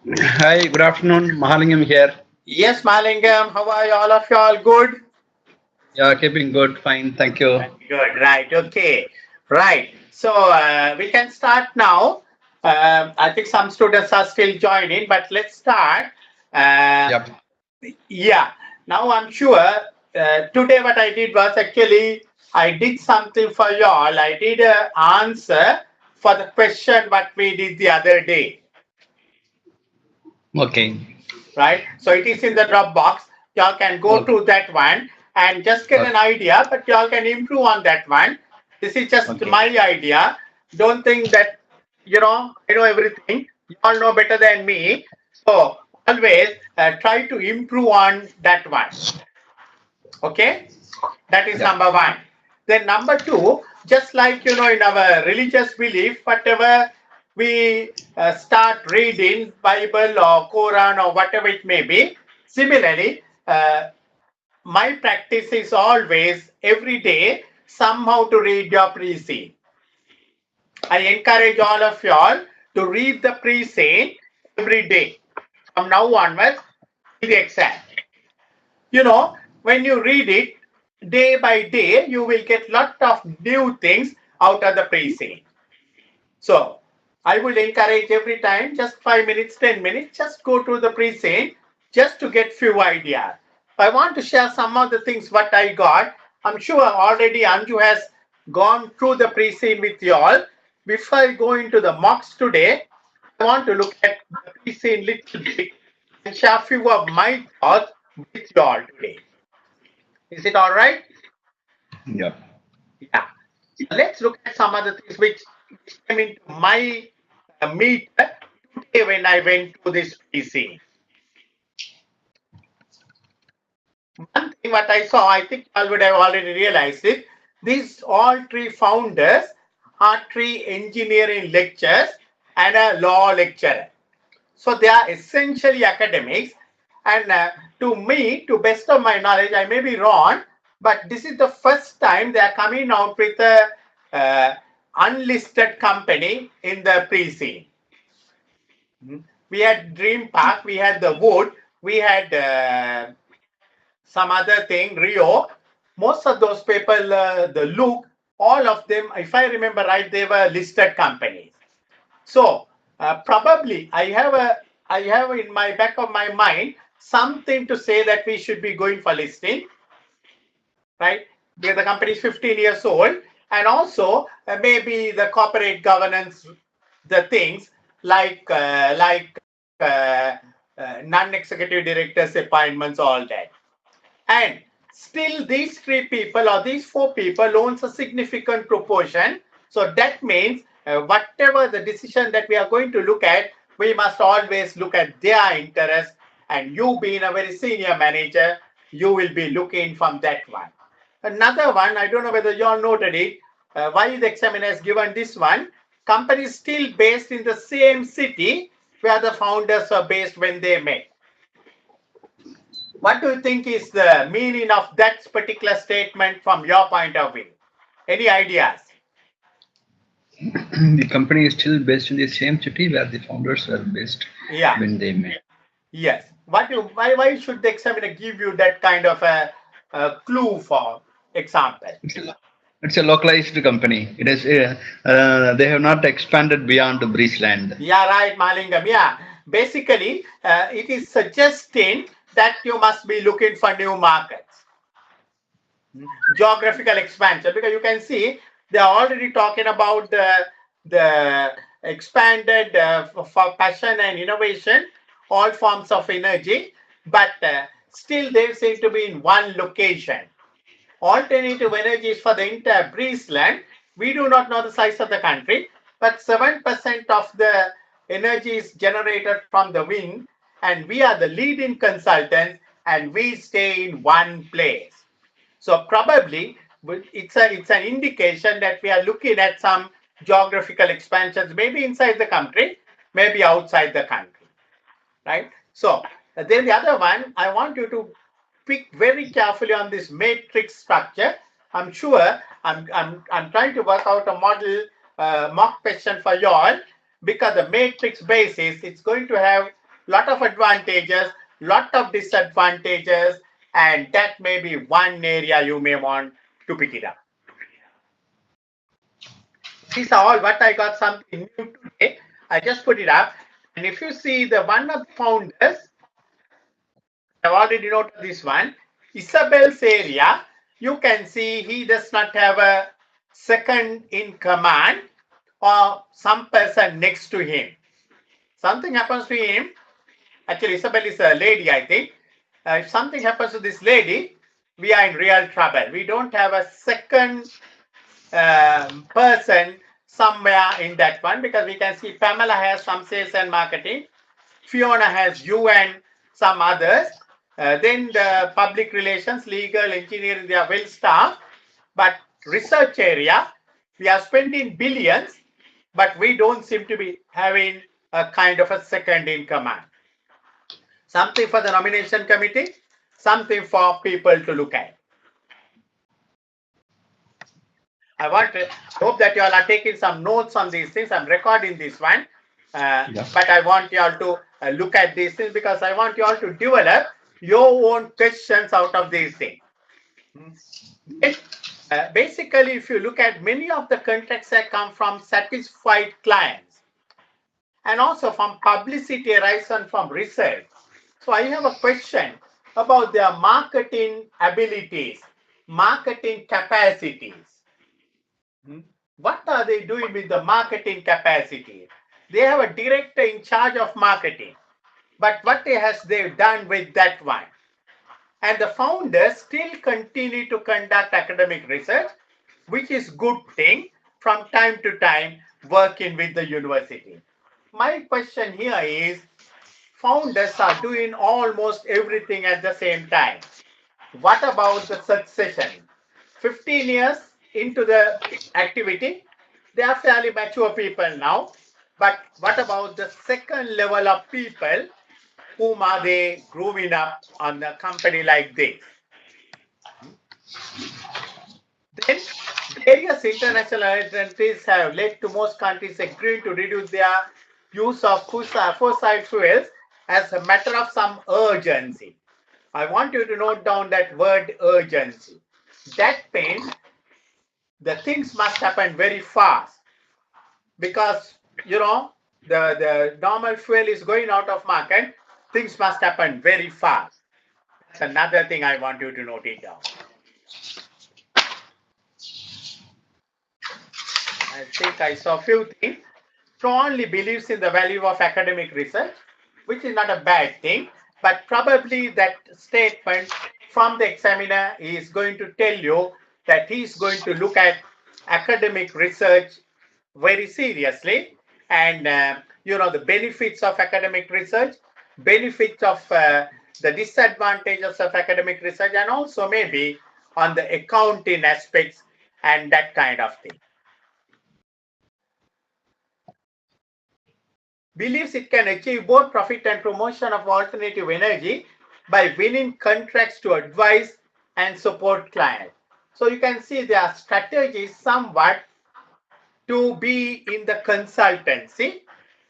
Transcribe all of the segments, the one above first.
Hi, good afternoon. Mahalingam here. Yes, Malingam, how are you? All of you all good? Yeah, keeping good, fine, thank you. Good, right, okay. Right, so we can start now. I think some students are still joining, but let's start. Uh, Yep. yeah, now I'm sure today what I did was actually I did something for y'all. I did an answer for the question what we did the other day. Okay. Right? So it is in the Dropbox. Y'all can go Okay. to that one and just get Okay. an idea, but y'all can improve on that one. This is just Okay. my idea. Don't think that, I know everything. You all know better than me. So always try to improve on that one. Okay? That is Yep. number one. Then number two, just like in our religious belief, whatever we start reading Bible or Quran or whatever it may be. Similarly, my practice is always every day somehow to read your pre-scene. I encourage all of y'all to read the pre-scene every day from now onwards till the exam. When you read it day by day, you will get lot of new things out of the pre-scene. So I would encourage every time just 5 minutes, 10 minutes, just go to the pre-scene just to get few ideas. I want to share some of the things what I got. I'm sure already Anju has gone through the pre-scene with you all. Before I go into the mocks today, I want to look at the pre-scene little bit and share few of my thoughts with you all today. Is it all right? Yep. Yeah. So let's look at some other things which came into my meter today when I went to this PC. One thing what I saw, I think I would have already realized it. These all three founders are three engineering lectures and a law lecturer. So they are essentially academics. And to me, to best of my knowledge, I may be wrong, but this is the first time they are coming out with a uh, unlisted company in the pre-scene. We had Dream Park, we had the Wood, we had some other thing, Rio. Most of those people, the Look, all of them, if I remember right, they were listed companies. So probably I have in my back of my mind something to say that we should be going for listing, right? Because the company is 15 years old, and also maybe the corporate governance, the things like non-executive directors appointments, all that. And still these three people or these four people owns a significant proportion. So that means whatever the decision that we are going to look at, we must always look at their interest. And you being a very senior manager, you will be looking from that one. Another one, I don't know whether you all noted it, why the examiner has given this one. Company is still based in the same city where the founders were based when they met. What do you think is the meaning of that particular statement from your point of view? Any ideas? The company is still based in the same city where the founders were based Yeah, when they met. yes. Why should the examiner give you that kind of a clue for example? It's a localized company. It is. They have not expanded beyond Breezeland. Yeah, right, Malingam. Yeah, basically, it is suggesting that you must be looking for new markets, geographical expansion, because you can see they are already talking about the expanded for passion and innovation, all forms of energy, but still they seem to be in one location. Alternative energies for the entire Breezeland, we do not know the size of the country, but 7% of the energy is generated from the wind, and we are the leading consultants, and we stay in one place. So probably it's an indication that we are looking at some geographical expansions, maybe inside the country, maybe outside the country, right? So then the other one, I want you to pick very carefully on this matrix structure. I'm sure I'm trying to work out a model mock question for you all, because the matrix basis it's going to have lot of advantages, lot of disadvantages, and that may be one area you may want to pick it up. These are all what I got something new today. I just put it up. And if you see the one of the founders, I've already noted this one, Isabel's area, you can see he does not have a second in command or some person next to him. Something happens to him. Actually, Isabel is a lady, I think. If something happens to this lady, we are in real trouble. We don't have a second person somewhere in that one, because we can see Pamela has some sales and marketing, Fiona has you and some others, then the public relations, legal, engineering, they are well staffed, but research area, we are spending billions, but we don't seem to be having a kind of a second in command. Something for the nomination committee, something for people to look at. I hope that you all are taking some notes on these things. I'm recording this one, but I want you all to look at these things, because I want you all to develop your own questions out of these things. Basically, if you look at many of the contracts that come from satisfied clients and also from publicity arising from research. So I have a question about their marketing abilities, marketing capacities. What are they doing with the marketing capacity? They have a director in charge of marketing, but what has they done with that one? And the founders still continue to conduct academic research, which is good thing, from time to time working with the university. My question here is, founders are doing almost everything at the same time. What about the succession? 15 years into the activity, they are fairly mature people now. But what about the second level of people? Whom are they grooming up on a company like this? Then various international entities have led to most countries agreeing to reduce their use of fossil fuels as a matter of some urgency. I want you to note down that word urgency. That means the things must happen very fast, because the normal fuel is going out of market. Things must happen very fast. That's another thing I want you to note it down. I think I saw a few things. Strongly believes in the value of academic research, which is not a bad thing, but probably that statement from the examiner is going to tell you that he is going to look at academic research very seriously, and the benefits of academic research, benefits of the disadvantages of academic research, and also maybe on the accounting aspects and that kind of thing. Believes it can achieve both profit and promotion of alternative energy by winning contracts to advise and support clients. So you can see their strategy is somewhat to be in the consultancy,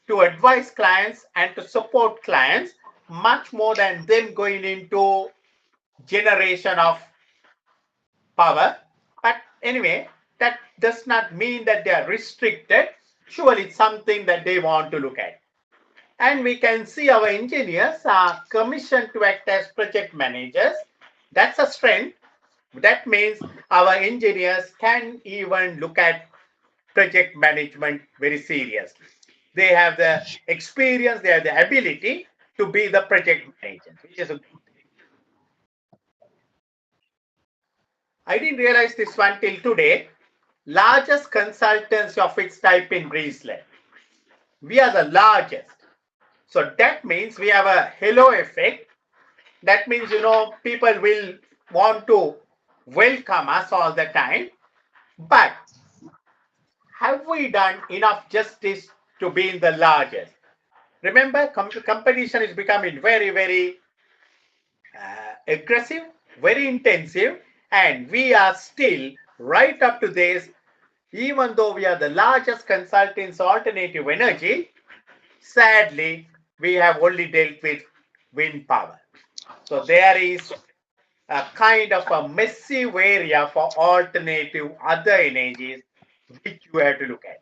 to advise clients and to support clients, much more than them going into generation of power. But anyway, that does not mean that they are restricted. Surely it's something that they want to look at. And we can see our engineers are commissioned to act as project managers. That's a strength. That means our engineers can even look at project management very seriously. They have the experience, they have the ability to be the project manager, which is a good thing. I didn't realize this one till today. Largest consultancy of its type in Greeceland. We are the largest. So that means we have a halo effect. That means, people will want to welcome us all the time. But have we done enough justice to be in the largest? Remember, competition is becoming very, very aggressive, very intensive, and we are still right up to this. Even though we are the largest consultants alternative energy, sadly, we have only dealt with wind power. So there is a kind of a massive area for alternative other energies which you have to look at.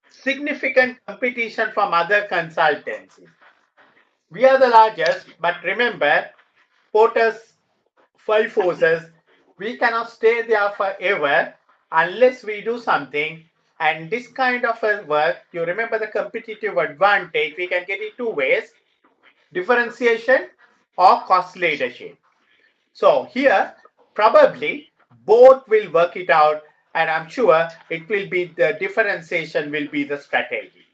Significant competition from other consultancies. We are the largest, but remember, Porter's five forces, we cannot stay there forever unless we do something. And this kind of a work, you remember the competitive advantage, we can get it two ways, differentiation or cost leadership. So here, probably both will work it out, and I'm sure it will be the differentiation will be the strategy.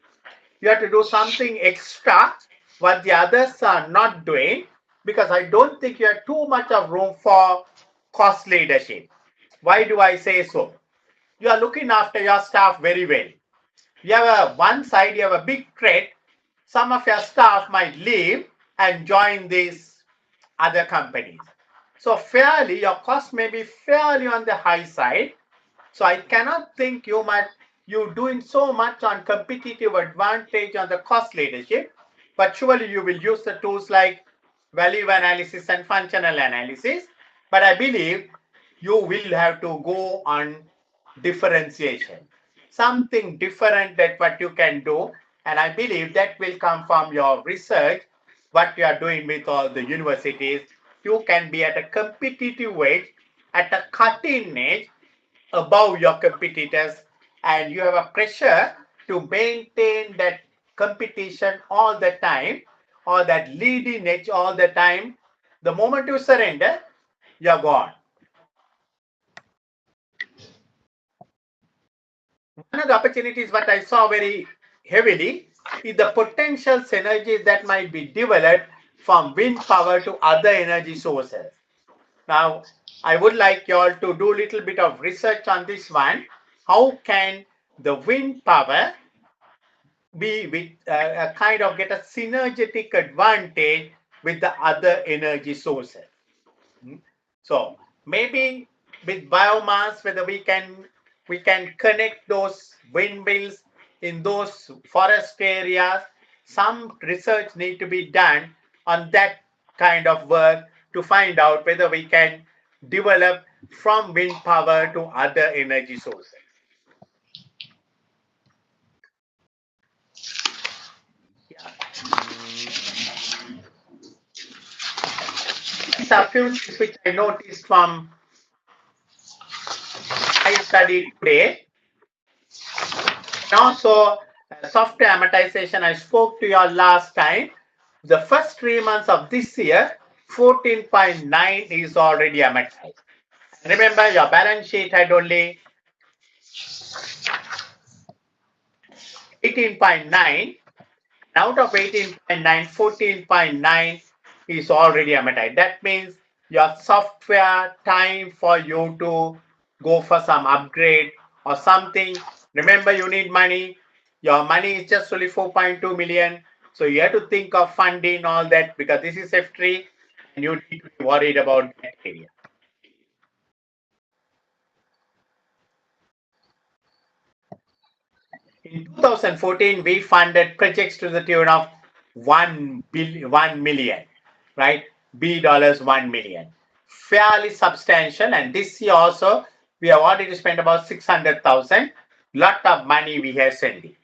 You have to do something extra what the others are not doing, because I don't think you have too much of room for cost leadership. Why do I say so? You are looking after your staff very well. You have one side, you have a big threat. Some of your staff might leave and join these other companies. So fairly, your cost may be fairly on the high side. So I cannot think you doing so much on competitive advantage on the cost leadership, but surely you will use the tools like value analysis and functional analysis. But I believe you will have to go on differentiation, something different that what you can do. And I believe that will come from your research, what you are doing with all the universities. You can be at a competitive edge, at a cutting edge, above your competitors, and you have a pressure to maintain that competition all the time, or that leading edge all the time. The moment you surrender, you're gone. One of the opportunities what I saw very heavily is the potential synergies that might be developed from wind power to other energy sources. Now, I would like you all to do a little bit of research on this one. How can the wind power be with a kind of get a synergetic advantage with the other energy sources? Hmm. So maybe with biomass, whether we can connect those windmills in those forest areas. Some research need to be done on that kind of work to find out whether we can develop from wind power to other energy sources. Yeah. These are few things which I noticed from I studied today. And also, software amortization, I spoke to you all last time. The first 3 months of this year, 14.9 is already amortized. Remember, your balance sheet had only 18.9. Out of 18.9, 14.9 is already amortized. That means your software time for you to go for some upgrade or something. Remember, you need money. Your money is just only 4.2 million. So you have to think of funding all that, because this is F3 and you need to be worried about that area. In 2014, we funded projects to the tune of 1 million, right? $1 million. Fairly substantial. And this year also, we have already spent about 600,000. Lot of money we have sent in.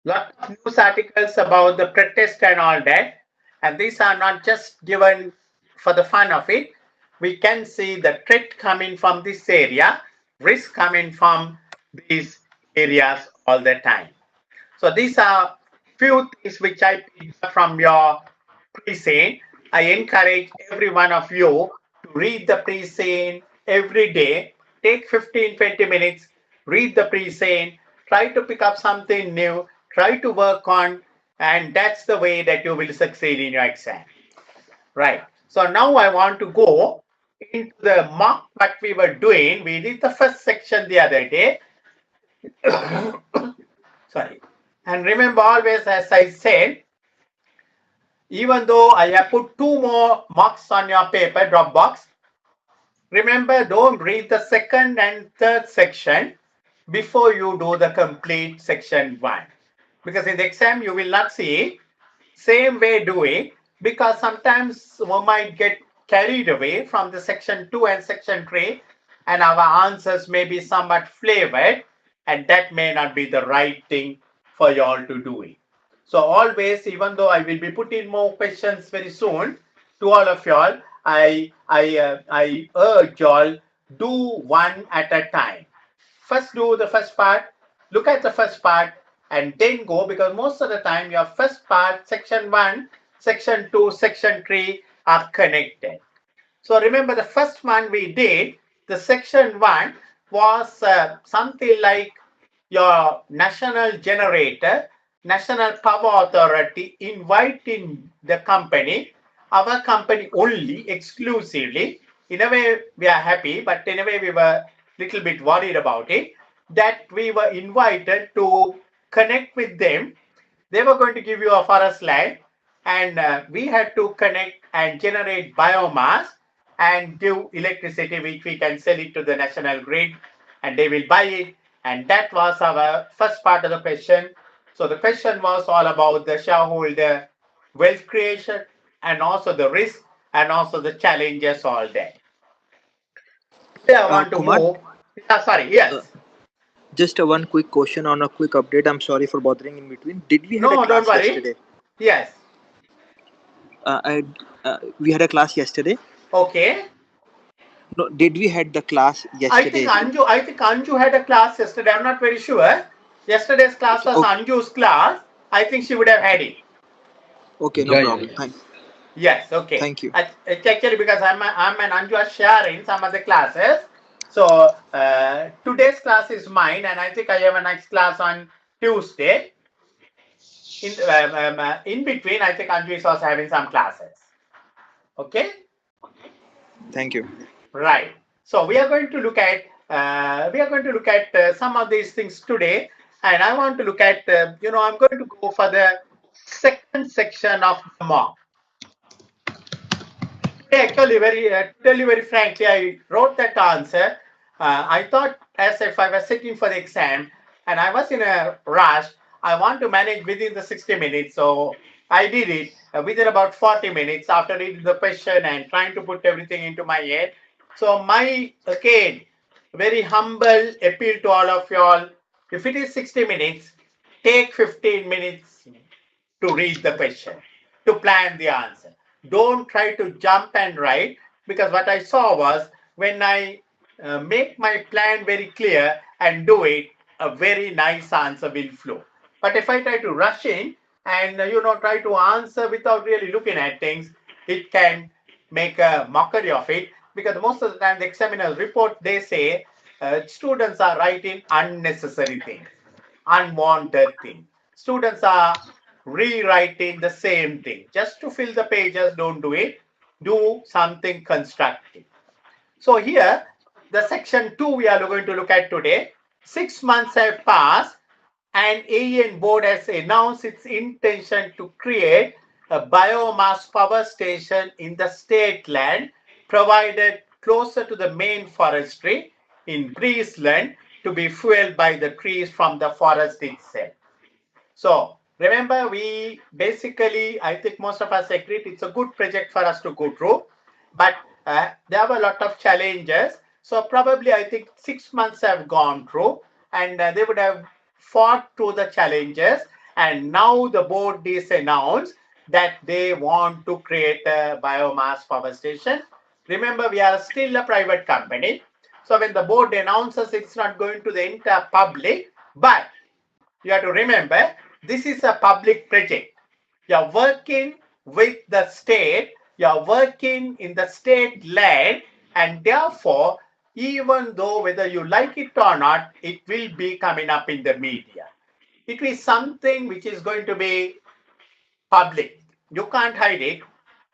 Lot of news articles about the protest and all that. And these are not just given for the fun of it. We can see the threat coming from this area, risk coming from these areas all the time. So these are few things which I picked up from your pre-scene. I encourage every one of you to read the pre-scene every day. Take 15-20 minutes, read the pre-scene, try to pick up something new, try to work on, and that's the way that you will succeed in your exam. Right. So now I want to go into the mock what we were doing. We did the first section the other day. Sorry. And remember always, as I said, even though I have put two more marks on your paper, Dropbox, remember, don't read the second and third section before you do the complete section 1. because in the exam you will not see same way doing, because sometimes one might get carried away from the section 2 and section 3 and our answers may be somewhat flavored, and that may not be the right thing for you all to do it. So always, even though I will be putting more questions very soon to all of y'all, I urge y'all, do one at a time. First do the first part, look at the first part, and then go, because most of the time your first part, section 1, section 2, section 3 are connected. So remember the first one we did, the section 1 was something like your national generator, national power authority inviting the company, our company only, exclusively. In a way, we are happy, but in a way, we were a little bit worried about it, that we were invited to connect with them. They were going to give you a forest land, and we had to connect and generate biomass and give electricity, which we can sell it to the national grid, and they will buy it. And that was our first part of the question. So the question was all about the shareholder wealth creation, and also the risk, and also the challenges, all that. Today I want to Kumar, move. Yeah, sorry, uh, yes. just a one quick question on a quick update. I'm sorry for bothering in between. Did we had a No, don't class worry. yesterday? Yes. I We had a class yesterday. Okay. No, did we had the class yesterday? I think Anju had a class yesterday. I'm not very sure. Yesterday's class was Okay, Anju's class. I think she would have had it. okay, no Yeah, yeah, problem. yeah. Yes, okay. Thank you. It's actually because I'm an Anju are sharing some of the classes. So today's class is mine, and I think I have a next class on Tuesday. In between, I think Anju is also having some classes. Okay. Thank you. Right. So we are going to look at some of these things today, and I want to look at I'm going to go for the second section of the mock. Today, actually, to tell you very frankly, I wrote that answer. I thought as if I was sitting for the exam, and I was in a rush. I want to manage within the 60 minutes, so I did it within about 40 minutes after reading the question and trying to put everything into my head. So my, again, very humble appeal to all of y'all, if it is 60 minutes, take 15 minutes to read the question, to plan the answer. Don't try to jump and write, because what I saw was, when I make my plan very clear and do it, a very nice answer will flow. But if I try to rush in and try to answer without really looking at things, it can make a mockery of it, because most of the time the examiner's report, they say students are writing unnecessary things, unwanted things. Students are rewriting the same thing just to fill the pages. Don't do it. Do something constructive. So here, the section 2 we are going to look at today. 6 months have passed, and AEN board has announced its intention to create a biomass power station in the state land, provided closer to the main forestry in Breezeland, to be fueled by the trees from the forest itself. So remember, we basically, I think most of us agreed it's a good project for us to go through, but there were a lot of challenges. So probably I think 6 months have gone through, and they would have fought through the challenges. And now the board is announced that they want to create a biomass power station. Remember, we are still a private company. So when the board announces, it's not going to the entire public, but you have to remember, this is a public project. You're working with the state, you're working in the state land, and therefore, even though whether you like it or not, it will be coming up in the media. It is something which is going to be public. You can't hide it,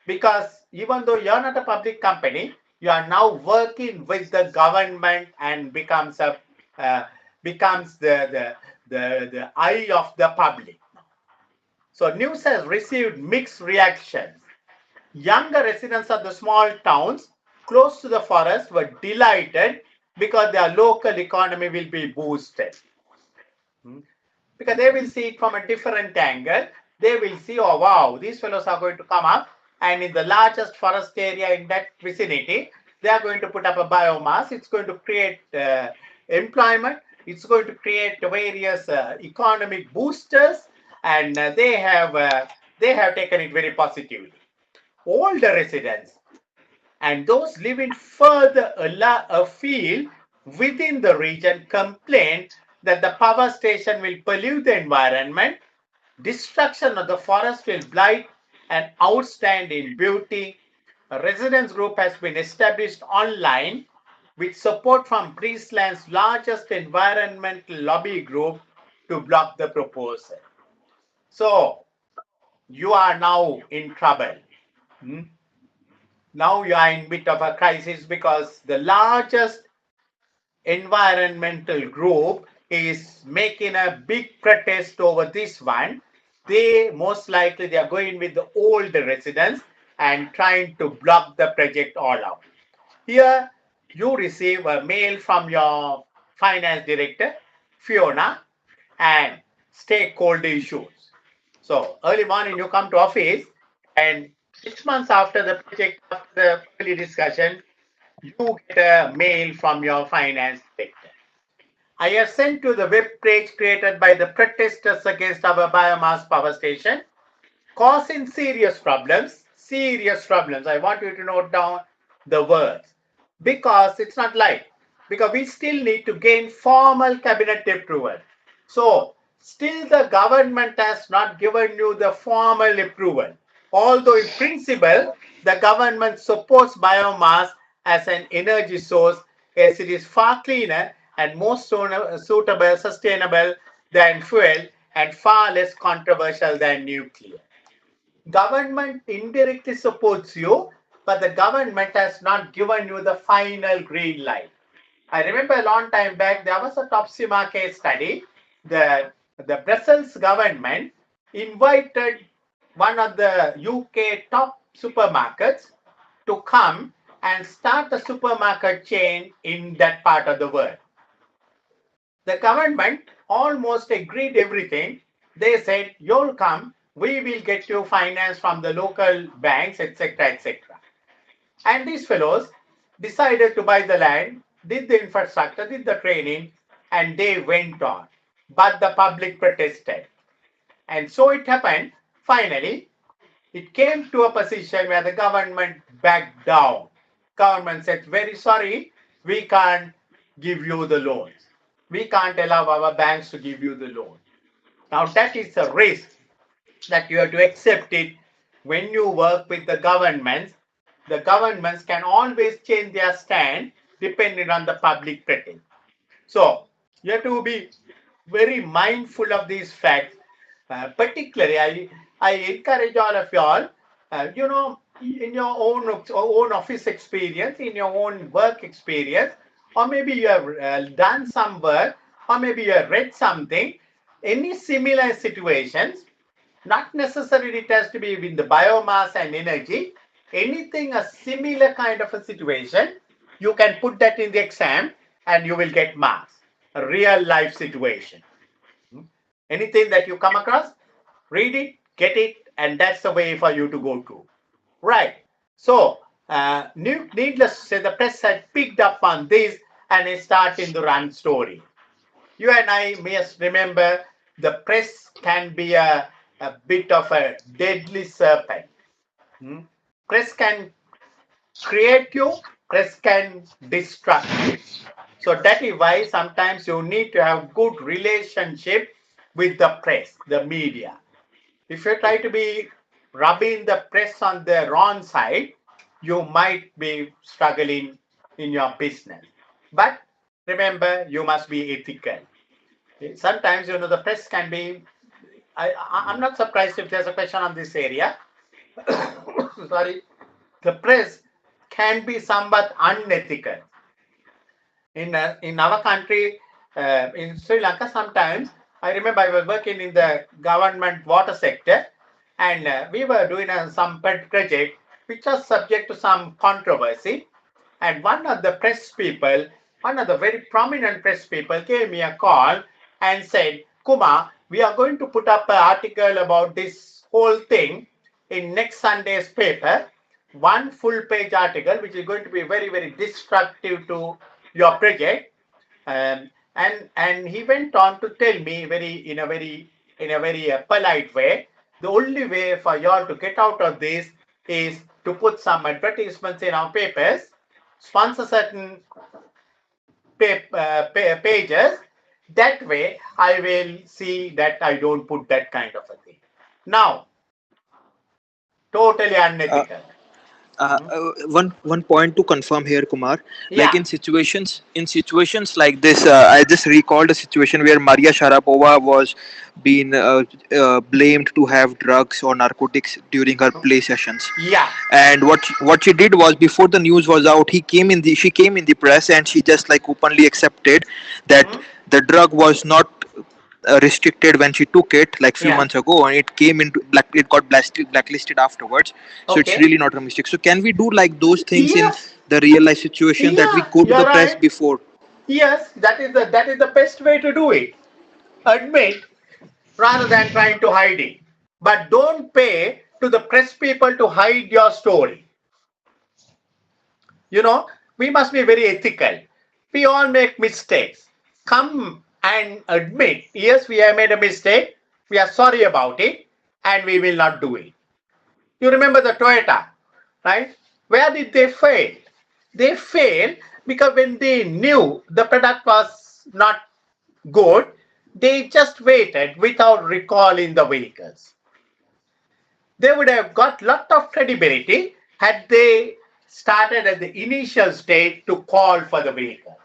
because even though you're not a public company, you are now working with the government and uh, becomes the eye of the public. So news has received mixed reactions. Younger residents of the small towns close to the forest were delighted because their local economy will be boosted. because they will see it from a different angle. They will see, oh wow, these fellows are going to come up, and in the largest forest area in that vicinity, they are going to put up a biomass. It's going to create employment. It's going to create various economic boosters, and they have taken it very positively. All the residents and those living further afield within the region complain that the power station will pollute the environment, destruction of the forest will blight and outstand in beauty. A residents group has been established online with support from Breezeland's largest environmental lobby group to block the proposal. So, you are now in trouble. Now you are in bit of a crisis because the largest environmental group is making a big protest over this one. They most likely they are going with the old residents and trying to block the project all out. Here you receive a mail from your finance director, Fiona, and stakeholder issues. So early morning you come to office, and 6 months after the project, after the early discussion, you get a mail from your finance director. I have sent to the web page created by the protesters against our biomass power station, causing serious problems. Serious problems. I want you to note down the words, because it's not like, because we still need to gain formal cabinet approval. So still the government has not given you the formal approval. Although in principle, the government supports biomass as an energy source, as it is far cleaner and more suitable, sustainable than fuel, and far less controversial than nuclear. Government indirectly supports you, but the government has not given you the final green light. I remember a long time back, there was a top CIMA case study. The Brussels government invited one of the UK top supermarkets to come and start a supermarket chain in that part of the world. The government almost agreed everything. They said, you'll come, we will get you finance from the local banks, etc., etc. And these fellows decided to buy the land, did the infrastructure, did the training, and they went on. But the public protested. And so it happened, finally, it came to a position where the government backed down. Government said, very sorry, we can't give you the loans. We can't allow our banks to give you the loan. Now that is a risk that you have to accept it when you work with the governments. The governments can always change their stand depending on the public protest. So you have to be very mindful of these facts. Particularly, I encourage all of y'all, in your own office experience, in your own work experience, or maybe you have done some work, or maybe you have read something, any similar situations, not necessarily it has to be with the biomass and energy, anything a similar kind of a situation, you can put that in the exam and you will get marks. A real life situation. Anything that you come across, read it, get it, and that's the way for you to go to. Right. So, needless to say, the press had picked up on this and is starting to run story. You and I must remember the press can be a bit of a deadly serpent. Press can create you, press can destruct you. So that is why sometimes you need to have good relationship with the press, the media. If you try to be rubbing the press on the wrong side, you might be struggling in your business. But remember, you must be ethical. Sometimes, the press can be, I'm not surprised if there's a question on this area. Sorry. The press can be somewhat unethical. In our country, in Sri Lanka, sometimes I remember I was working in the government water sector, and we were doing some project which was subject to some controversy. And one of the press people, one of the very prominent press people, gave me a call and said, Kumar, we are going to put up an article about this whole thing in next Sunday's paper. One full page article, which is going to be very, very destructive to your project. And he went on to tell me in a very polite way, the only way for y'all to get out of this is to put some advertisements in our papers, sponsor certain pages. That way, I will see that I don't put that kind of a thing. Now, totally unethical. One point to confirm here, Kumar. Like Yeah. in situations like this, I just recalled a situation where Maria Sharapova was being blamed to have drugs or narcotics during her play sessions. Yeah. And what she did was, before the news was out, she came in the press and she just like openly accepted that Mhm. the drug was not restricted when she took it like few Yeah. months ago, and it came into it got blacklisted afterwards. So it's Okay. really not a mistake. So can we do like those things in Yes. the real life situation, that we Yeah. go to You're the press right. before? Yes, that is the best way to do it. Admit rather than trying to hide it. But don't pay to the press people to hide your story. You know, we must be very ethical. We all make mistakes. Come and admit, yes, we have made a mistake. We are sorry about it and we will not do it. You remember the Toyota, right? Where did they fail? They failed because when they knew the product was not good, they just waited without recalling the vehicles. They would have got lot of credibility had they started at the initial stage to call for the vehicle.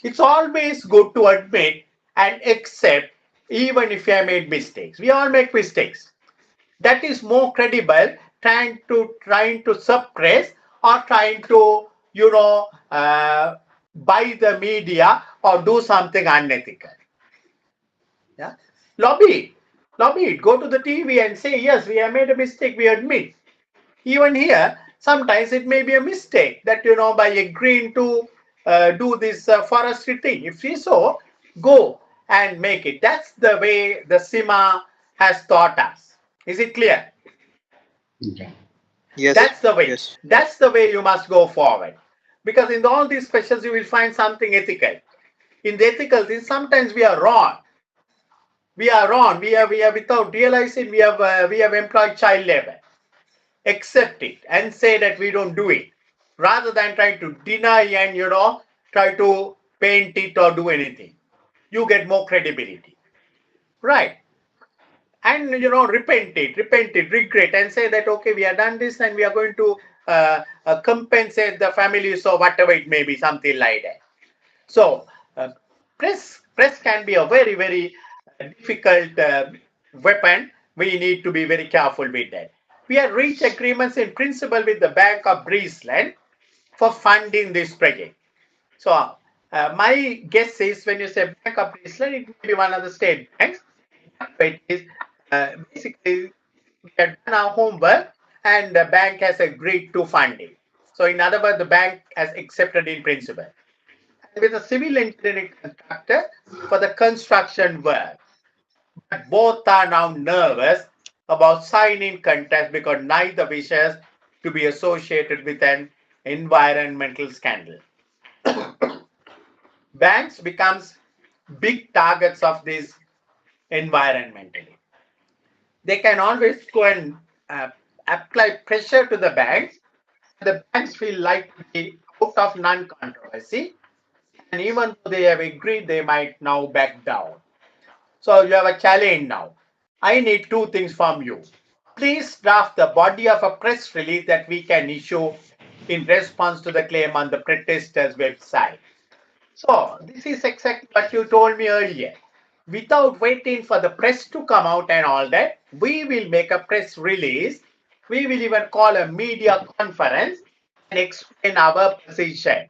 It's always good to admit and accept even if you have made mistakes. We all make mistakes. That is more credible trying to suppress or trying to buy the media or do something unethical. Yeah, lobby it, go to the TV and say, yes, we have made a mistake, we admit. Even here, sometimes it may be a mistake that, by agreeing to do this forestry thing. If we so, go and make it. That's the way the CIMA has taught us. Is it clear? Okay. Yes, That's the way. yes. That's the way you must go forward. Because in all these questions, you will find something ethical. In the ethical things, sometimes we are wrong. We are wrong. We are without realizing we have employed child labor. Accept it and say that we don't do it, rather than trying to deny and try to paint it or do anything. You get more credibility, right? And repent it, regret, and say that okay, we have done this and we are going to compensate the families or whatever it may be, something like that. So press can be a very, very difficult weapon. We need to be very careful with that. We have reached agreements in principle with the Bank of Brisbane for funding this project. So my guess is, when you say Bank of Brisbane, it may be one of the state banks. It is basically, we have done our homework and the bank has agreed to fund it. So in other words, the bank has accepted in principle with a civil engineering contractor for the construction work. But both are now nervous about signing contracts because neither wishes to be associated with an environmental scandal. Banks becomes big targets of this environmentally. They can always go and apply pressure to the banks. The banks feel like to be out of non-controversy, and even though they have agreed, they might now back down. So you have a challenge now. I need two things from you. Please draft the body of a press release that we can issue in response to the claim on the protesters' website. So this is exactly what you told me earlier. Without waiting for the press to come out and all that, we will make a press release. We will even call a media conference and explain our position.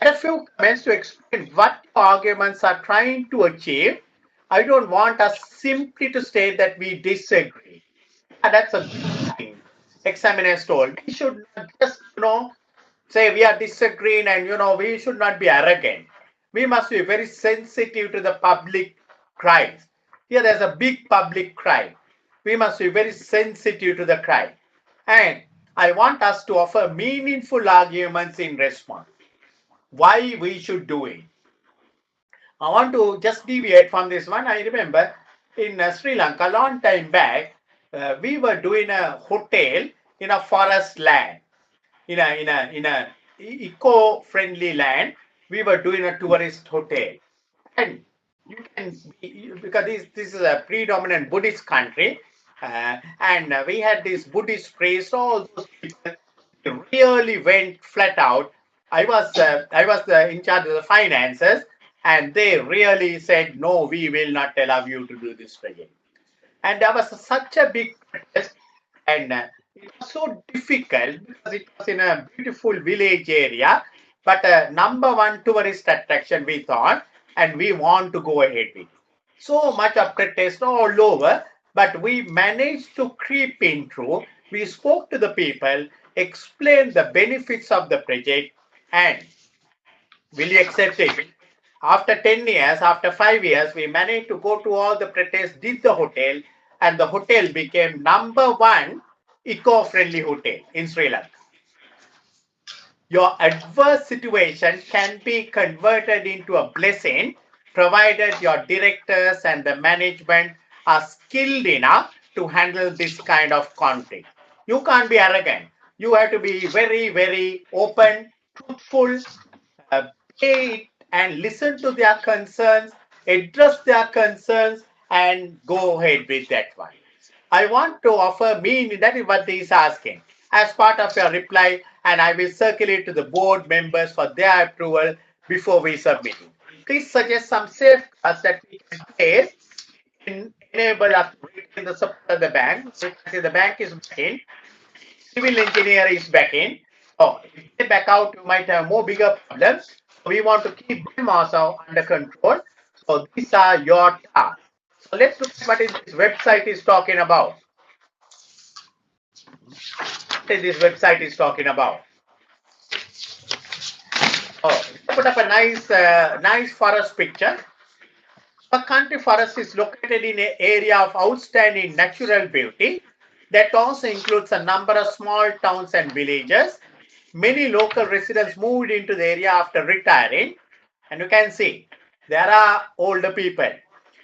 Add a few comments to explain what arguments are trying to achieve. I don't want us simply to state that we disagree. Yeah, that's a good thing. Examiners told. We should not just, say we are disagreeing, and we should not be arrogant. We must be very sensitive to the public cries. Here there's a big public crime. We must be very sensitive to the crime. And I want us to offer meaningful arguments in response. Why we should do it. I want to just deviate from this one. I remember in Sri Lanka, long time back, we were doing a hotel in a forest land, in a eco-friendly land. We were doing a tourist hotel, and you can be, because this is a predominant Buddhist country, and we had this Buddhist priest. All those people really went flat out. I was in charge of the finances, and they really said, no, we will not allow you to do this again. And there was such a big protest, and it was so difficult because it was in a beautiful village area, but number one tourist attraction we thought, and we want to go ahead with it. So much of protest all over, but we managed to creep in through. We spoke to the people, explained the benefits of the project, and will you accept it? After 10 years, after 5 years, we managed to go to all the protests, did the hotel, and the hotel became number one eco-friendly hotel in Sri Lanka. Your adverse situation can be converted into a blessing provided your directors and the management are skilled enough to handle this kind of conflict. You can't be arrogant. You have to be very, very open, truthful, uh, pay it and listen to their concerns, address their concerns, and go ahead with that one. I want to offer me, that is what he is asking, as part of your reply, and I will circulate to the board members for their approval before we submit it. Please suggest some safeguards that we can place and enable us to retain the support of the bank. So the bank is back in, civil engineer is back in. So if they back out, you might have more bigger problems. So we want to keep them also under control. So these are your tasks. So let's look at what this website is talking about. What this website is talking about. Oh, put up a nice forest picture. A country forest is located in an area of outstanding natural beauty that also includes a number of small towns and villages. Many local residents moved into the area after retiring, and you can see there are older people,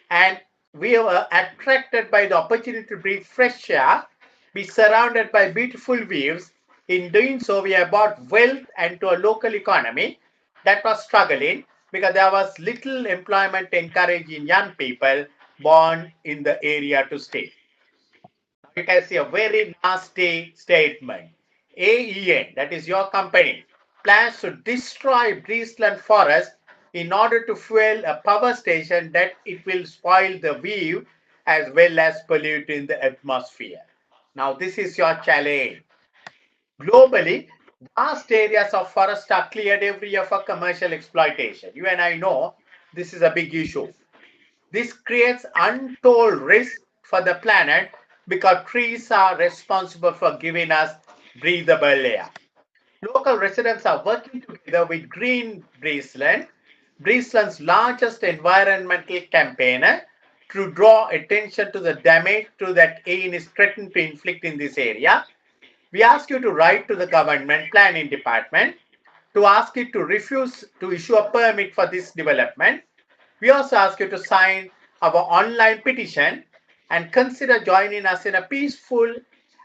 and we were attracted by the opportunity to breathe fresh air, be surrounded by beautiful views. In doing so, we have brought wealth into a local economy that was struggling because there was little employment encouraging young people born in the area to stay. You can see a very nasty statement. AEN, that is your company, plans to destroy Breezeland Forest in order to fuel a power station that it will spoil the view as well as pollute in the atmosphere. Now, this is your challenge. Globally, vast areas of forest are cleared every year for commercial exploitation. You and I know this is a big issue. This creates untold risk for the planet because trees are responsible for giving us breathable air. Local residents are working together with Green Breezeland, Breezeland's largest environmental campaigner, to draw attention to the damage to that AIN is threatened to inflict in this area. We ask you to write to the government planning department to ask it to refuse to issue a permit for this development. We also ask you to sign our online petition and consider joining us in a peaceful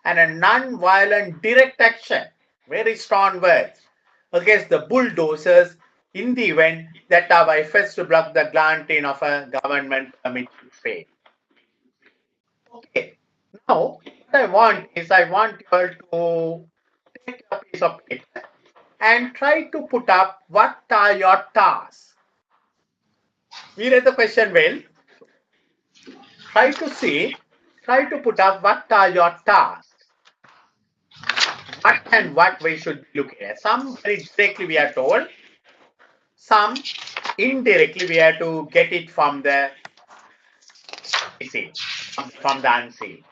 and a non-violent direct action, very strong words, against the bulldozers in the event that our efforts to block the granting of a government permit fail. Okay, now what I want you all to take a piece of paper and try to put up what are your tasks. We read the question well. Try to put up what are your tasks. What and what we should be looking at. Some very directly we are told, some indirectly we have to get it from the from the unseen.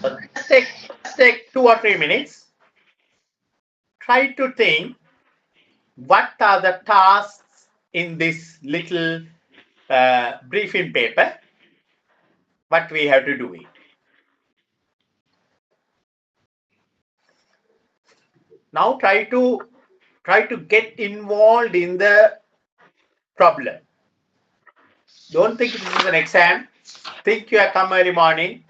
So just take 2 or 3 minutes. Try to think what are the tasks in this little briefing paper, what we have to do it. Now try to get involved in the problem. Don't think this is an exam. Think you have come early morning.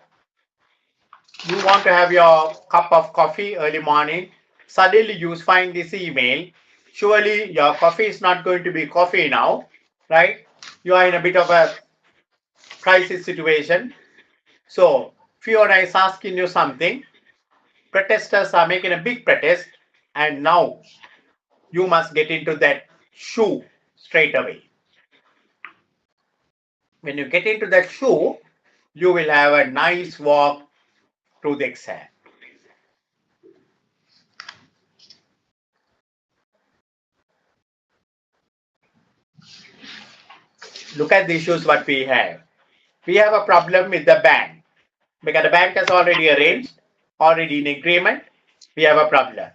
You want to have your cup of coffee early morning. Suddenly you find this email. Surely your coffee is not going to be coffee now, right? You are in a bit of a crisis situation. So Fiona is asking you something. Protesters are making a big protest, and now you must get into that shoe straight away. When you get into that shoe, you will have a nice walk to the exam. Look at the issues what we have. We have a problem with the bank because the bank has already arranged, already in agreement. We have a problem.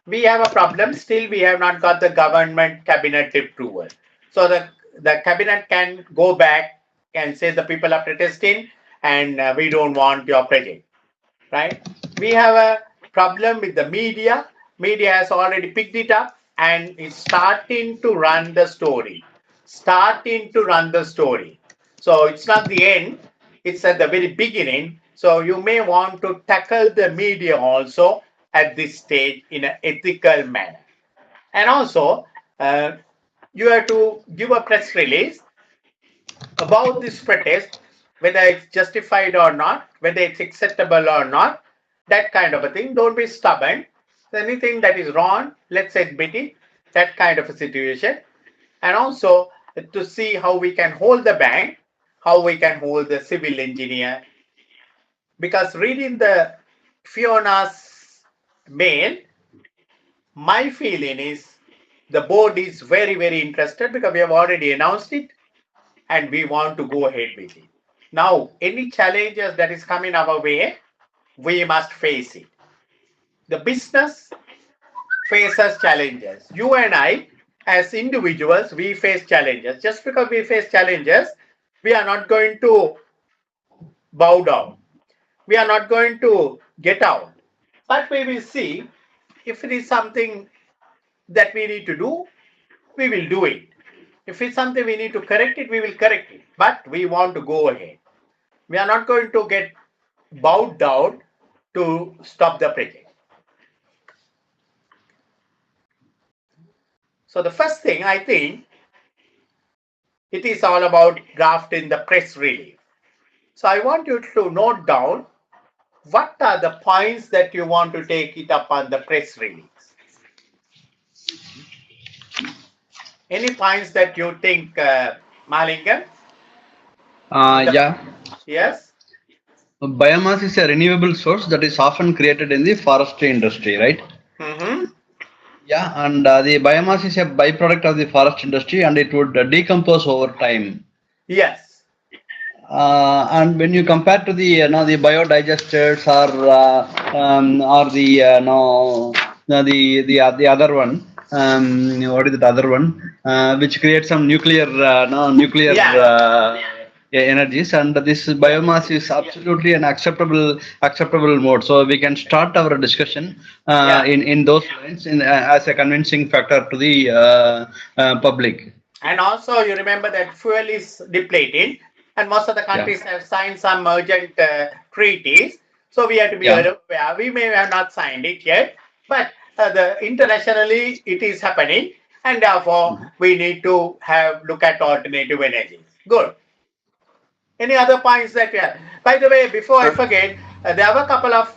We have a problem. Still, we have not got the government cabinet approval. So the cabinet can go back and say the people are protesting and we don't want your project, right? We have a problem with the media. Media has already picked it up and is starting to run the story. Starting to run the story. So it's not the end, it's at the very beginning. So you may want to tackle the media also at this stage in an ethical manner. And also, you have to give a press release about this protest, whether it's justified or not, whether it's acceptable or not, that kind of a thing. Don't be stubborn. Anything that is wrong, let's admit it, that kind of a situation. And also to see how we can hold the bank, how we can hold the civil engineer. Because reading the Fiona's mail, my feeling is the board is very, very interested because we have already announced it and we want to go ahead with it. Now, any challenges that is coming our way, we must face it. The business faces challenges. You and I, as individuals, we face challenges. Just because we face challenges, we are not going to bow down. We are not going to get out. But we will see if it is something that we need to do, we will do it. If it's something we need to correct it, we will correct it. But we want to go ahead. We are not going to get bowed down to stop the project. So the first thing, I think, it is all about drafting the press release. So I want you to note down what are the points that you want to take it up on the press release. Any points that you think, Malingam? Yeah. Yes? Biomass is a renewable source that is often created in the forestry industry, right? Mm-hmm. Yeah, and the biomass is a byproduct of the forest industry and it would decompose over time. Yes. And when you compare to the the biodigesters or the the other one, what is the other one, which creates some nuclear energies, and this biomass is absolutely an acceptable mode. So we can start our discussion in those lines as a convincing factor to the public. And also you remember that fuel is depleting and most of the countries have signed some urgent treaties. So we have to be aware. We may have not signed it yet, but internationally it is happening, and therefore we need to look at alternative energies. Good. Any other points that you have? By the way, before I forget, there are a couple of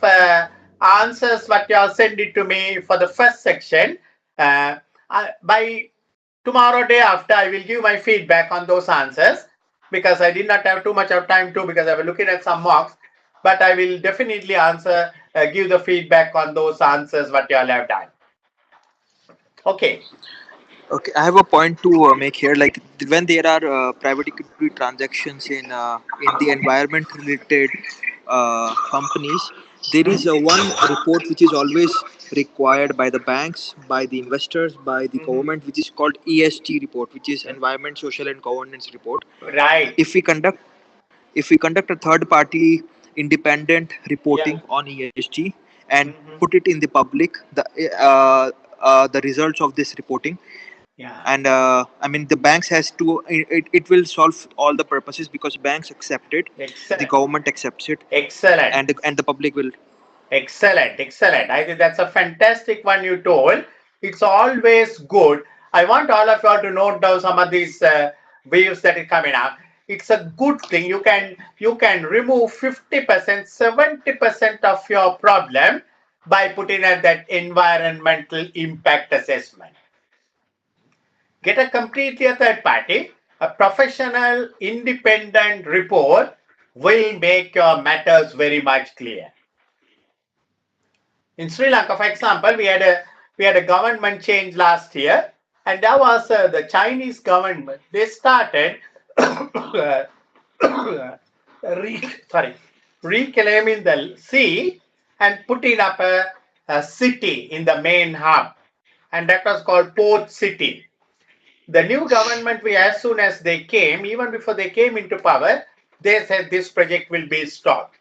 answers what you have sent it to me for the first section. By tomorrow day after, I will give my feedback on those answers because I did not have too much of time to, because I was looking at some mocks, but I will definitely give the feedback on those answers what you all have done. Okay. Okay, I have a point to make here. Like when there are private equity transactions in the environment related companies, there is a one report which is always required by the banks, by the investors, by the government, which is called ESG report, which is Environment, Social, and Governance report. Right. If we conduct a third party independent Yeah. reporting on ESG and Mhm. put it in the public, the results of this reporting, Yeah. and I mean the banks has to it will solve all the purposes because banks accept it, the Excellent. government accepts it, Excellent. and the public will. Excellent, excellent. I think that's a fantastic one you told. It's always good. I want all of you all to note down some of these waves that are coming up. It's a good thing. You can remove 50%, 70% of your problem by putting at that environmental impact assessment. Get a completely a third party, a professional independent report will make your matters very much clear. In Sri Lanka, for example, we had a government change last year, and that was the Chinese government. They started reclaiming the sea and putting up a city in the main hub, and that was called Port City. The new government, as soon as they came, even before they came into power, they said this project will be stopped.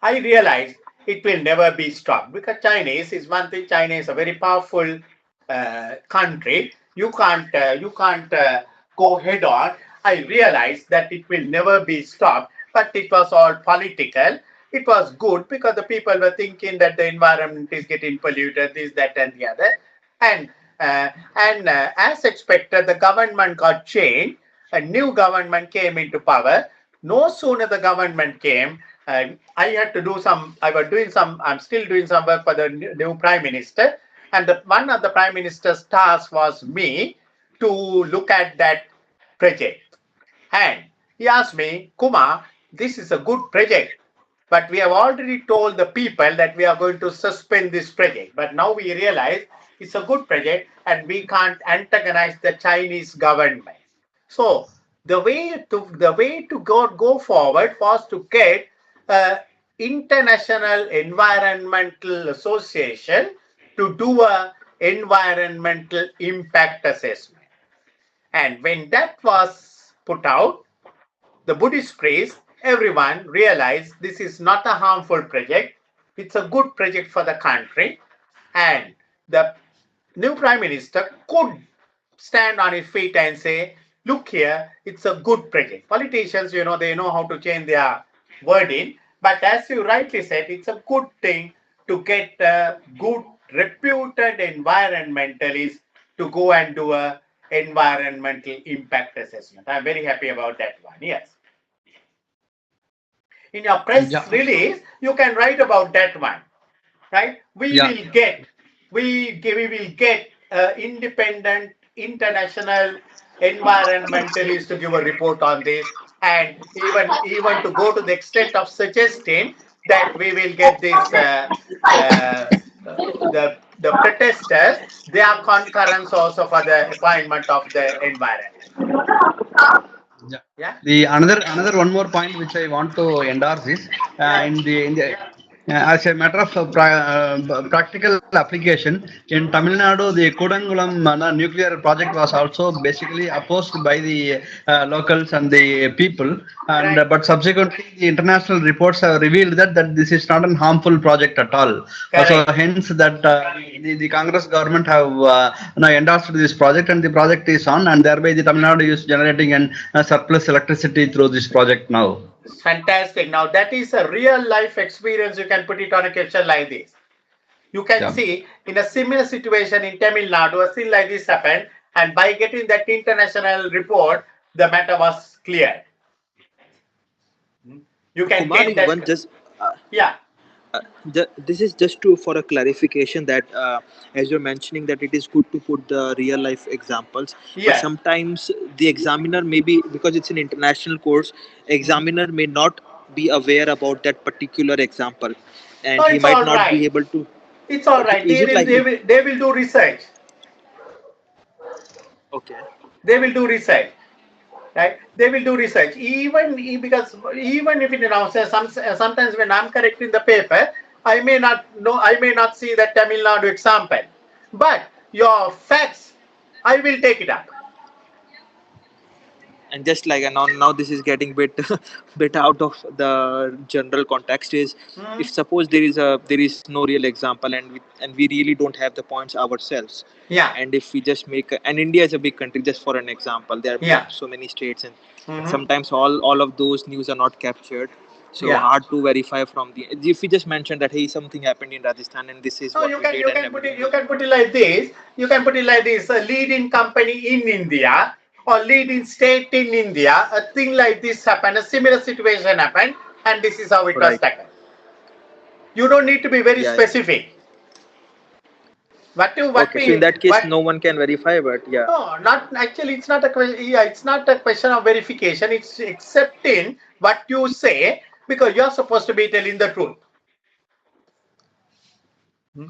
I realized it will never be stopped because Chinese is one thing. China is a very powerful country. You can't go head on. I realized that it will never be stopped, but it was all political. It was good because the people were thinking that the environment is getting polluted, this, that, and the other. And as expected, the government got changed. A new government came into power. No sooner the government came, I had to do some. I was doing some. I'm still doing some work for the new prime minister, and one of the prime minister's tasks was me to look at that project. And he asked me, Kumar, this is a good project, but we have already told the people that we are going to suspend this project. But now we realize it's a good project and we can't antagonize the Chinese government. So the way to go forward was to get an international environmental association to do a environmental impact assessment. And when that was put out, the Buddhist priest, everyone realized this is not a harmful project. It's a good project for the country. And the new prime minister could stand on his feet and say, look here, it's a good project. Politicians, they know how to change their wording. But as you rightly said, it's a good thing to get a good reputed environmentalist to go and do a environmental impact assessment. I'm very happy about that one. Yes. In your press Yeah. release, you can write about that one, right? We Yeah. will get, we will get independent international environmentalists to give a report on this, and even to go to the extent of suggesting that we will get this the protesters their concurrence also for the appointment of the environment. Yeah. Yeah, The another one more point which I want to endorse is yeah. in the as a matter of practical application in Tamil Nadu, the Kudangulam nuclear project was also basically opposed by the locals and the people, and Right. but subsequently the international reports have revealed that this is not a harmful project at all. So Correct. hence that the Congress government have endorsed this project, and the project is on, and thereby the Tamil Nadu is generating an surplus electricity through this project now. Fantastic. Now that is a real life experience. You can put it on a question like this. You can Yeah. see in a similar situation in Tamil Nadu, a thing like this happened, and by getting that international report, the matter was clear. You can Kumar, get if one that. just Yeah, this is just to for a clarification that as you're mentioning that it is good to put the real life examples, but yeah. sometimes the examiner maybe because it's an international course, examiner may not be aware about that particular example, No, and he it's might all not be right. able to. It's all right. Is They it will, like they will, they will do research. okay? They will do research. right? They will do research, because even if it announces sometimes when I'm correcting the paper, I may not know, I may not see the Tamil Nadu example, but your facts, I will take it up. And just like, and now this is getting bit bit out of the general context, is Hmm. if suppose there is no real example, and we really don't have the points ourselves, Yeah, and if we just and India is a big country, just for an example, there are yeah, so many states, and hmm, sometimes all of those news are not captured, so yeah. hard to verify from the, if we just mention that hey, something happened in Rajasthan and this is No, what we did you and can put it everything you was. can put it like this. You can put it like this: a leading company in India or leading state in India, a thing like this happened, a similar situation happened, and this is how it was Right. tackled. You don't need to be very Yeah, yeah. specific. Okay, so in that case no one can verify, but yeah. No, not actually. It's not a question. Yeah, it's not a question of verification. It's accepting what you say because you're supposed to be telling the truth. Hmm?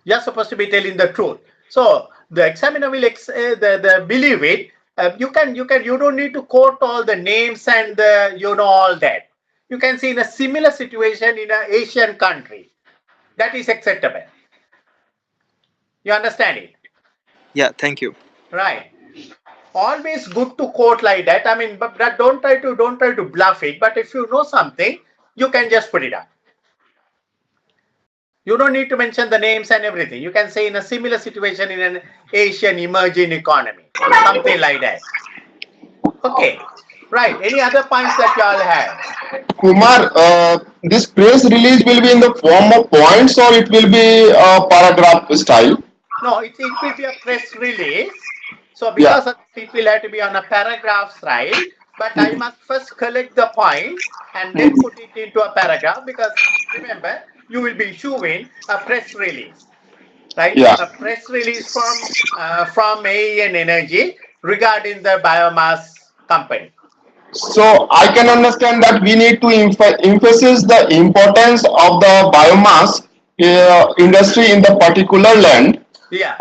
You're supposed to be telling the truth. So the examiner will the believe it. You don't need to quote all the names and all that. You can see in a similar situation in an Asian country that is acceptable. You understand it, Yeah, thank you. right? Always good to quote like that. I mean, but don't try to bluff it. But if you know something, you can just put it up. You don't need to mention the names and everything. You can say in a similar situation in an Asian emerging economy, something like that. Okay, right. Any other points that you all have? Kumar, this press release will be in the form of points or it will be paragraph style? No, it will be a press release. So Yeah. because of that, it will have to be on a paragraph style. But I must first collect the points and then put it into a paragraph because remember, you will be issuing a press release, right? Yeah. A press release from AEN Energy regarding the biomass company. So I can understand that we need to emphasize the importance of the biomass industry in the particular land. Yeah,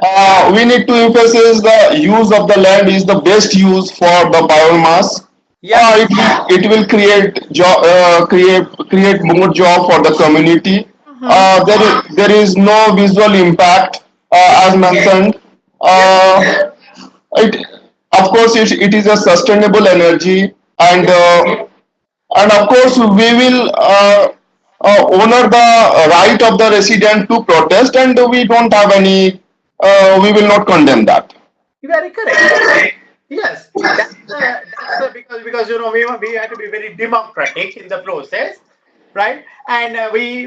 We need to emphasize the use of the land is the best use for the biomass. yeah, It will create more job for the community. hmm, There is no visual impact as mentioned. yes, Uh, it of course it is a sustainable energy, and yes. of course we will honor the right of the resident to protest, and we don't have any we will not condemn that. Very correct. Yes, that's because we have to be very democratic in the process, right? And we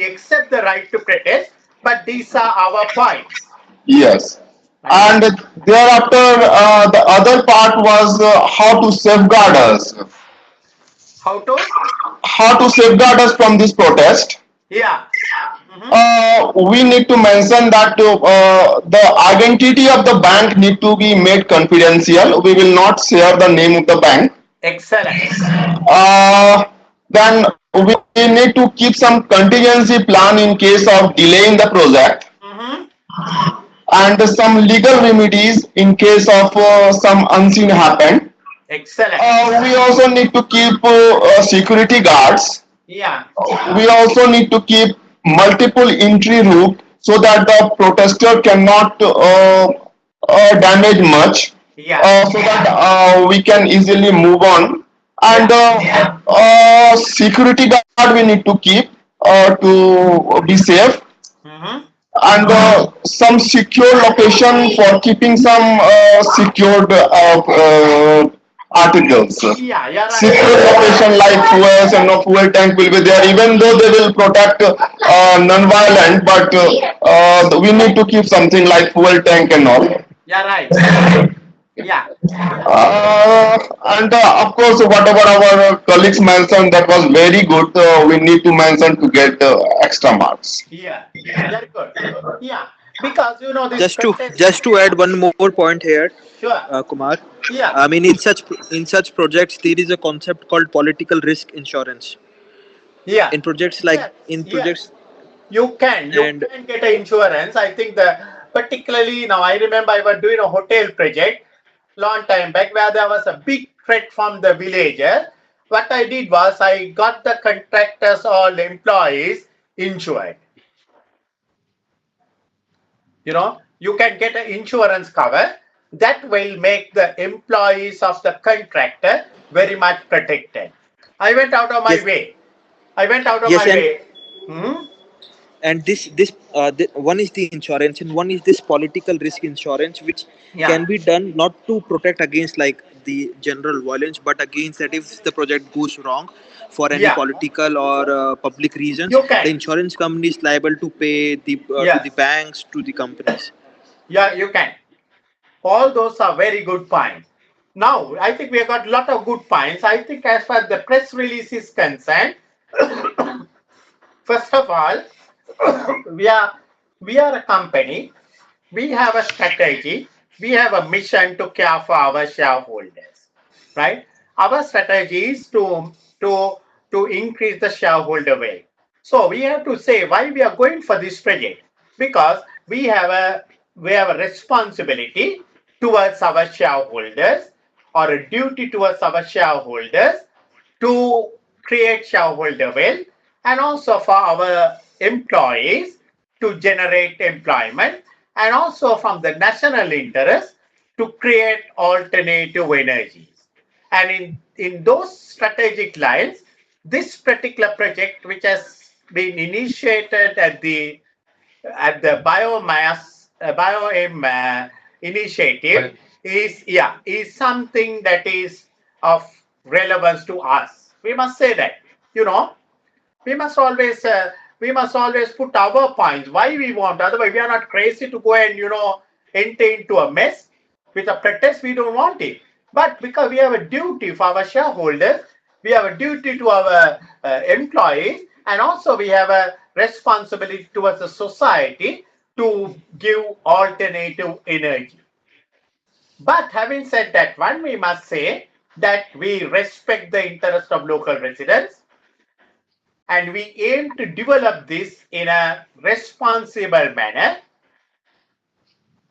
accept the right to protest, but these are our points, Yes. right? And thereafter the other part was How to? how to safeguard us from this protest. Yeah. Hmm. We need to mention that the identity of the bank need to be made confidential. We will not share the name of the bank. Excellent. Then we need to keep some contingency plan in case of delaying the project, Hmm. and some legal remedies in case of some unseen happen. Excellent. We also need to keep security guards. Yeah. We also need to keep multiple entry route so that the protester cannot damage much, Yeah. so that we can easily move on. And Yeah. security guard we need to keep to be safe, Hmm. and some secure location for keeping some secured articles. Yeah. You're right. Secure location like fuels and no fuel tank will be there, even though they will protect non-violent, but we need to keep something like fuel tank and all. You're right. Yeah. Uh, and of course, whatever our colleagues mentioned, that was very good. We need to mention to get extra marks. Yeah. Very good. Yeah. Because this just to protest. just to add one more point here, Sure. Kumar. Yeah. I mean, in such projects, there is a concept called political risk insurance. Yeah. In projects like Yes. in Yes. projects You and can get an insurance. I think the particularly now I remember I was doing a hotel project long time back where there was a big threat from the villagers. What I did was I got the contractors or employees insured. You can get an insurance cover that will make the employees of the contractor very much protected. I went out of my Yes, way. I went out of yes, my way. Hmm? and one is the insurance and one is this political risk insurance, which Yeah. can be done not to protect against like the general violence, but against that if the project goes wrong for any Yeah. political or public reasons, You the can. insurance company is liable to pay the to the Yes. banks, to the companies. Yeah, you can. All those are very good points. Now, I think we have got a lot of good points. I think as far as the press release is concerned, first of all, we are we are a company. We have a strategy. We have a mission to care for our shareholders, right? Our strategy is to to increase the shareholder wealth. So we have to say why we are going for this project, because we have a responsibility towards our shareholders, or a duty towards our shareholders to create shareholder wealth, and also for our employees to generate employment, and also from the national interest to create alternative energies. And in those strategic lines, this particular project, which has been initiated at the biomass biom initiative, is something that is of relevance to us. We must say that, you know, we must always put our points why we want. Otherwise, we are not crazy to go and enter into a mess with a protest. We don't want it, but because we have a duty for our shareholders, we have a duty to our employees, and also we have a responsibility towards the society to give alternative energy. But having said that one, we must say that we respect the interest of local residents, and we aim to develop this in a responsible manner.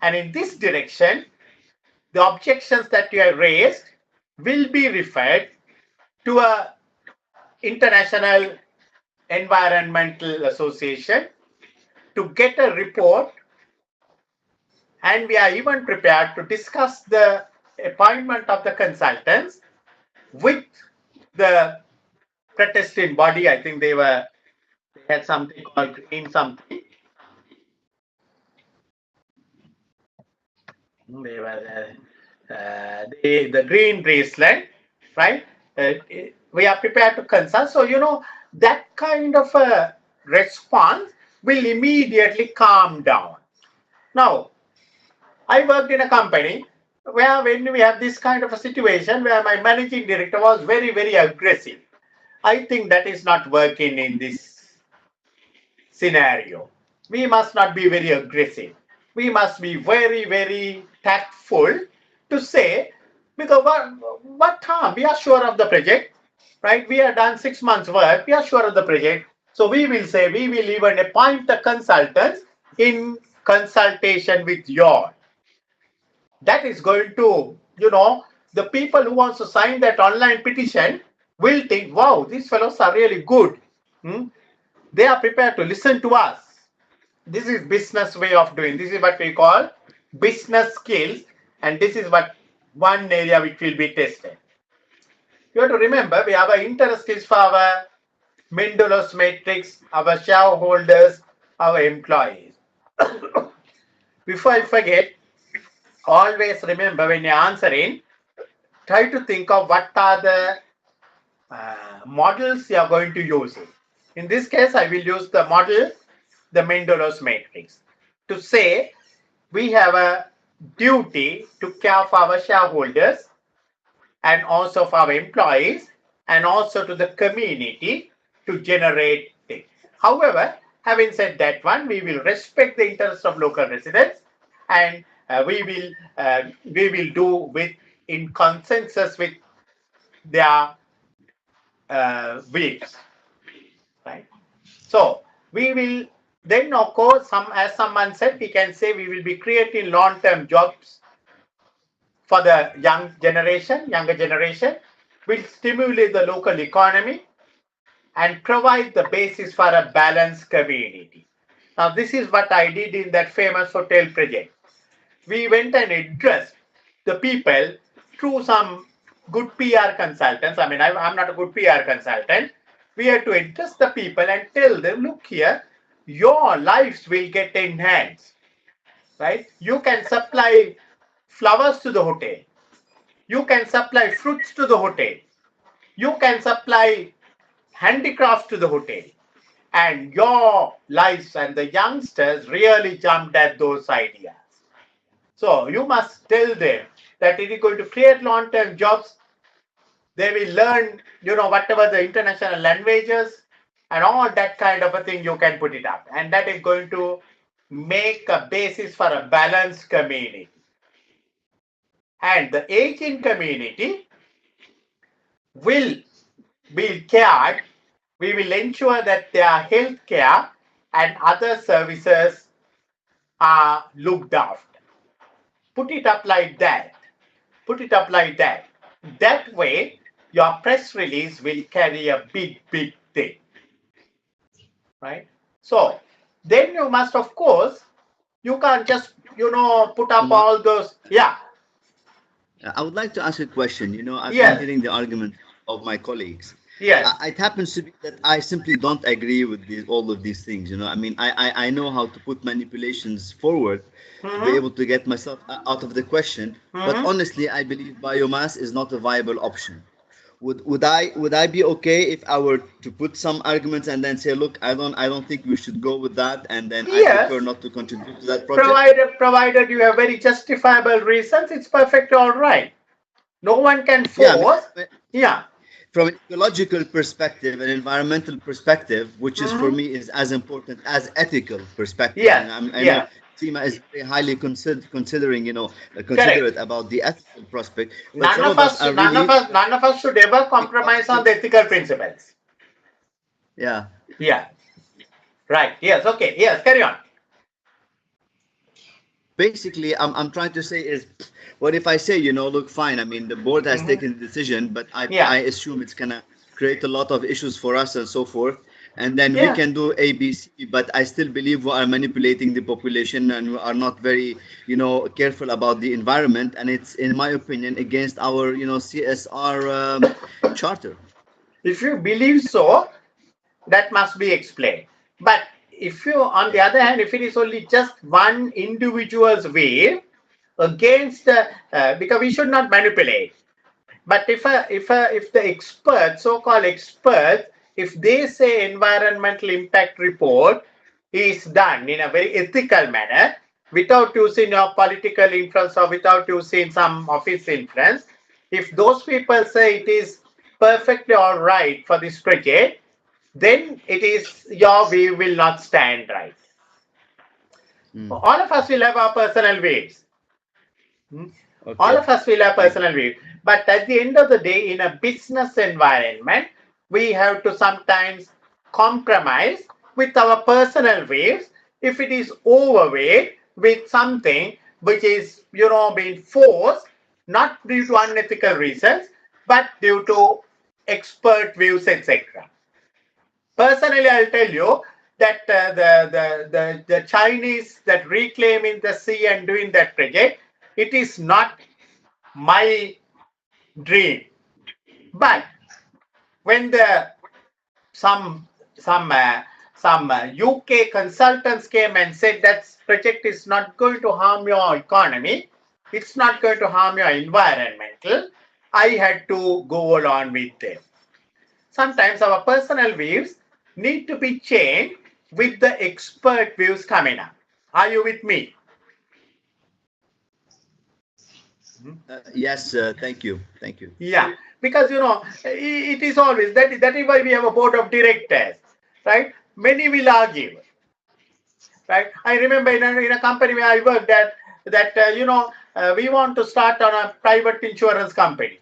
And in this direction, the objections that you have raised will be referred to a international environmental association to get a report, and we are even prepared to discuss the appointment of the consultants with the protesting body. I think they had something called green something. They were the green bracelet, right? We are prepared to consult. So that kind of a response will immediately calm down. Now, I worked in a company where when we have this kind of a situation where my managing director was very, very aggressive. I think that is not working in this scenario. We must not be very aggressive. We must be very, very tactful to say, because what harm? We are sure of the project, right? We have done 6 months work. We are sure of the project. So we will say we will even appoint the consultants in consultation with you all. That is going to, the people who want to sign that online petition will think, wow, these fellows are really good. Hmm? They are prepared to listen to us. This is business way of doing. This is what we call business skills, and this is what one area which will be tested. You have to remember, our interest is for our Mendelow's matrix, our shareholders, our employees. Before I forget, always remember when you're answering, try to think of what are the models you are going to use. In this case, I will use the model, the Mendelow's matrix, to say we have a duty to care for our shareholders and also for our employees and also to the community to generate things. However, having said that one, we will respect the interests of local residents, and we will do with in consensus with their beliefs, right? So we will Then, of course, as someone said, we can say we will be creating long-term jobs for the younger generation, will stimulate the local economy and provide the basis for a balanced community. Now, this is what I did in that famous hotel project. We went and addressed the people through some good PR consultants. I mean, I'm not a good PR consultant. We had to address the people and tell them, look here, your lives will get enhanced, right? You can supply flowers to the hotel. You can supply fruits to the hotel. You can supply handicrafts to the hotel. And your lives and the youngsters really jumped at those ideas. So you must tell them that it is going to create long-term jobs. They will learn, whatever the international languages and all that kind of a thing, you can put it up. And that is going to make a basis for a balanced community. And the aging community will be cared. We will ensure that their health care and other services are looked after. Put it up like that. Put it up like that. That way, your press release will carry a big thing. Right? So, then you must, of course, you can't just, put up all those. Yeah. I would like to ask a question. I've been Yes. hearing the argument of my colleagues. Yes. It happens to be that I simply don't agree with all of these things. I mean, I know how to put manipulations forward to be able to get myself out of the question. But honestly, I believe biomass is not a viable option. Would I be okay if I were to put some arguments and then say, look, I don't think we should go with that, and then I Yes. prefer not to contribute to that project. Provided you have very justifiable reasons, it's perfectly all right. No one can Yeah, force. Yeah. From an ecological perspective, an environmental perspective, which is for me is as important as ethical perspective. Yes, I yeah. know CIMA is very highly considering, considerate about the ethical prospect. But None some of of us us, are none really, of us should ever compromise on the ethical principles. yeah. Yeah. Right. Yes. Okay. Yes. Carry on. Basically, I'm trying to say is, what if I say, look, fine. I mean, the board has taken the decision, but Yeah. I assume it's gonna create a lot of issues for us and so forth. And then we Yeah. can do ABC, but I still believe we are manipulating the population and we are not very, careful about the environment. And it's, in my opinion, against our, CSR charter. If you believe so, that must be explained. But if you, on the other hand, if it is only just one individual's wave against the, because we should not manipulate. But if the experts, so-called experts, if they say environmental impact report is done in a very ethical manner, without using your political influence or without using some office influence, if those people say it is perfectly all right for this project, then it is your view will not stand right. All of us will have our personal views. Okay. All of us will have personal views. But at the end of the day, in a business environment, we have to sometimes compromise with our personal views if it is overweight with something which is, being forced, not due to unethical reasons, but due to expert views, etc. Personally, I'll tell you that the Chinese that reclaiming the sea and doing that project, it is not my dream. But when some UK consultants came and said that project is not going to harm your economy, it's not going to harm your environmental, I had to go along with them. Sometimes our personal views need to be changed with the expert views coming up. Are you with me? Yes, thank you. Thank you. Yeah, because it is always that is why we have a board of directors, right? Many will argue, right? I remember in a company where I worked that we want to start on a private insurance company.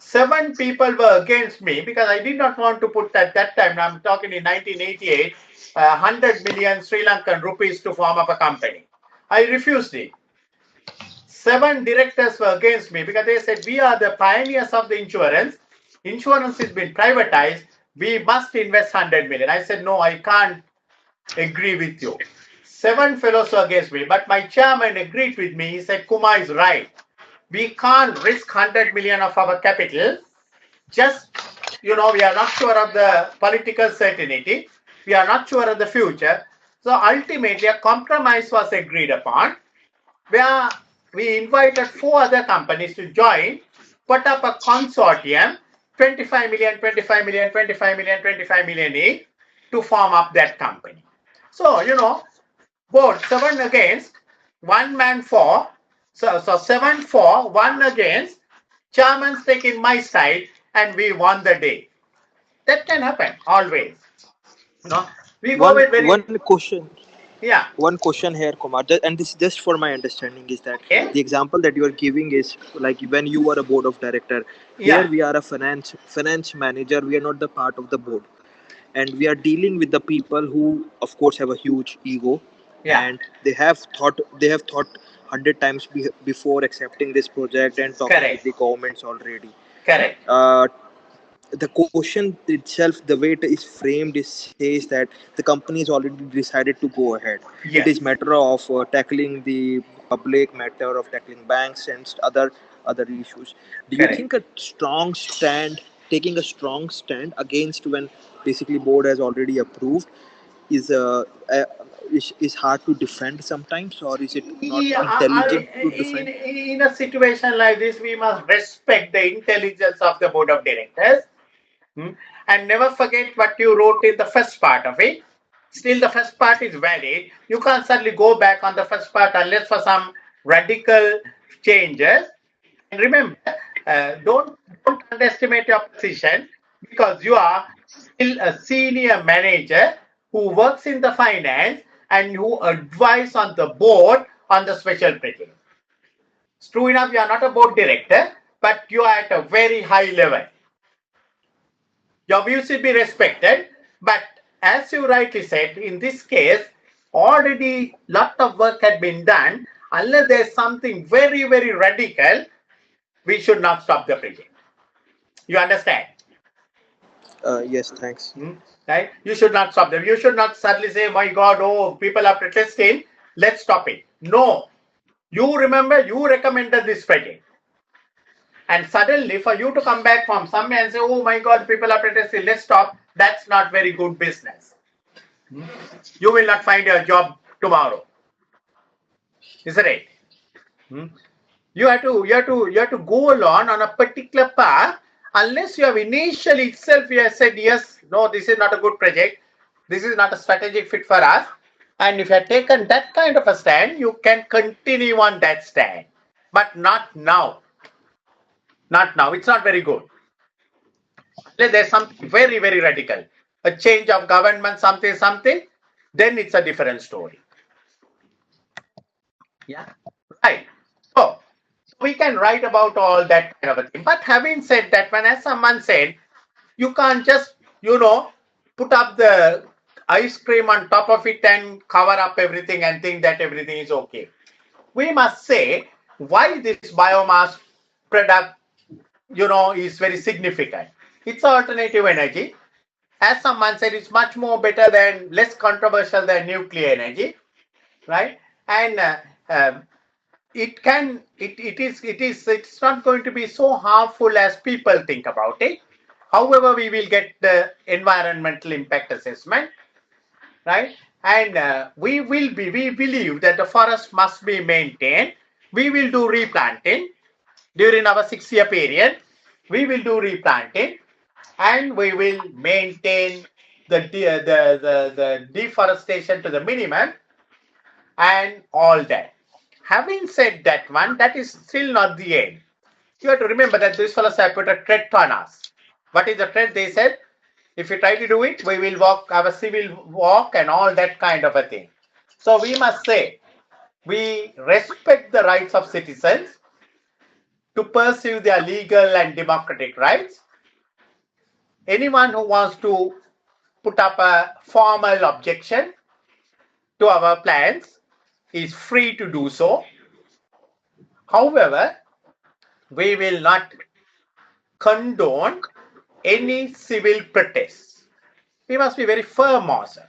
7 people were against me because I did not want to put at that time, I'm talking in 1988, 100 million Sri Lankan rupees to form up a company. I refused it. 7 directors were against me because they said, we are the pioneers of the insurance. Insurance has been privatized. We must invest 100 million. I said, no, I can't agree with you. 7 fellows were against me, but my chairman agreed with me. He said, Kumar is right. We can't risk 100 million of our capital. Just, we are not sure of the political certainty. We are not sure of the future. So ultimately, a compromise was agreed upon, where we invited 4 other companies to join, put up a consortium, 25 million, 25 million, 25 million, 25 million each, to form up that company. So, both 7 against, 1 man for, so 7 for, 1 against, chairman's taking my side, and we won the day. That can happen always. We go with One question. Yeah. One question here, Kumar, and this is just for my understanding, is that Okay. the example that you are giving is like when you were a board of director. Yeah. Here we are a finance manager. We are not the part of the board, and we are dealing with the people who, of course, have a huge ego, Yeah. and they have thought 100 times before accepting this project and talking Correct. with the governments already. Correct. The question itself, the way it is framed, is says that the company has already decided to go ahead. Yes. It is matter of tackling the public, matter of tackling banks and other issues. Do you Correct. think taking a strong stand against when basically board has already approved is is hard to defend sometimes, or is it not intelligent to defend? In a situation like this, we must respect the intelligence of the board of directors. And never forget what you wrote in the first part of it. Still, the first part is valid. You can't suddenly go back on the first part unless for some radical changes. And remember, don't underestimate your position, because you are still a senior manager who works in the finance and who advise on the board on the special project. It's true enough, you are not a board director, but you are at a very high level. Your views should be respected, but as you rightly said, in this case, already lot of work had been done. Unless there's something very, very radical, we should not stop the project. You understand? Yes, thanks. Right? You should not stop them. You should not suddenly say, my God, oh, people are protesting, let's stop it. No. You remember, you recommended this project. And suddenly, for you to come back from somewhere and say, oh my God, people are protesting, let's stop, that's not very good business. You will not find your job tomorrow. Isn't it? You have to go along on a particular path. Unless you have initially itself you have said, yes, no, this is not a good project, this is not a strategic fit for us. And if you have taken that kind of a stand, you can continue on that stand. But not now. Not now. It's not very good. There's something very, very radical. A change of government, something, then it's a different story. Yeah. Right. So we can write about all that kind of a thing. But having said that, when as someone said, you can't just, put up the ice cream on top of it and cover up everything and think that everything is okay. We must say why this biomass product, is very significant. It's alternative energy. As someone said, it's much more better than, less controversial than nuclear energy, right? And it's not going to be so harmful as people think about it. However, we will get the environmental impact assessment, right? And we believe that the forest must be maintained. We will do replanting during our 6-year period. We will do replanting, and we will maintain the deforestation to the minimum and all that. Having said that one, that is still not the end. You have to remember that these fellows have put a threat on us. What is the threat? They said, if you try to do it, we will have a civil walk and all that kind of a thing. So we must say, we respect the rights of citizens. to pursue their legal and democratic rights. Anyone who wants to put up a formal objection to our plans is free to do so. However, we will not condone any civil protests. We must be very firm also.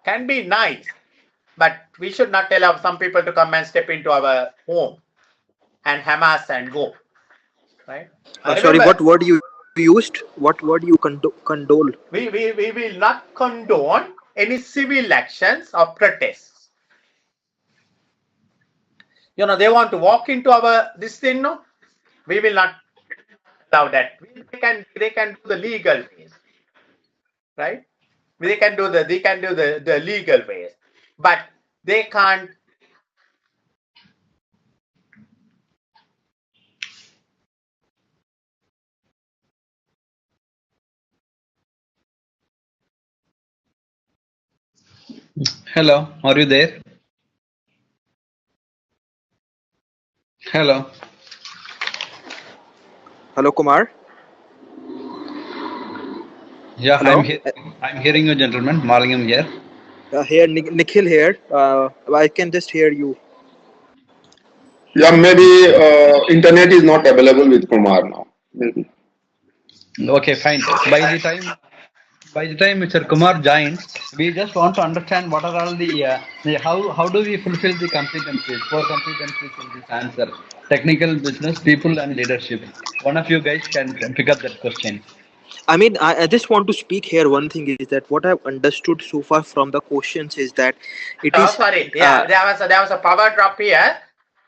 Can be nice, but we should not allow some people to come and step into our home and Hamas and go. Right? Sorry, what word you used? What word you condole? We will not condone any civil actions or protests. You know, they want to walk into our this thing, no? We will not allow that. They can do the legal ways, right? They can do the legal ways, but they can't. Hello, are you there? Hello. Hello, Kumar. Yeah, Hello. I'm hearing you, gentlemen. Malingam here. Here, Nikhil here. I can just hear you. Yeah, maybe internet is not available with Kumar now. Maybe. Okay, fine. By the time Mr. Kumar joins, we just want to understand what are all the how do we fulfill the competencies, four competencies in this answer: technical, business, people, and leadership. One of you guys can pick up that question. I mean, I just want to speak here. One thing is that what I've understood so far from the questions is that it is. Sorry, yeah, there was a power drop here,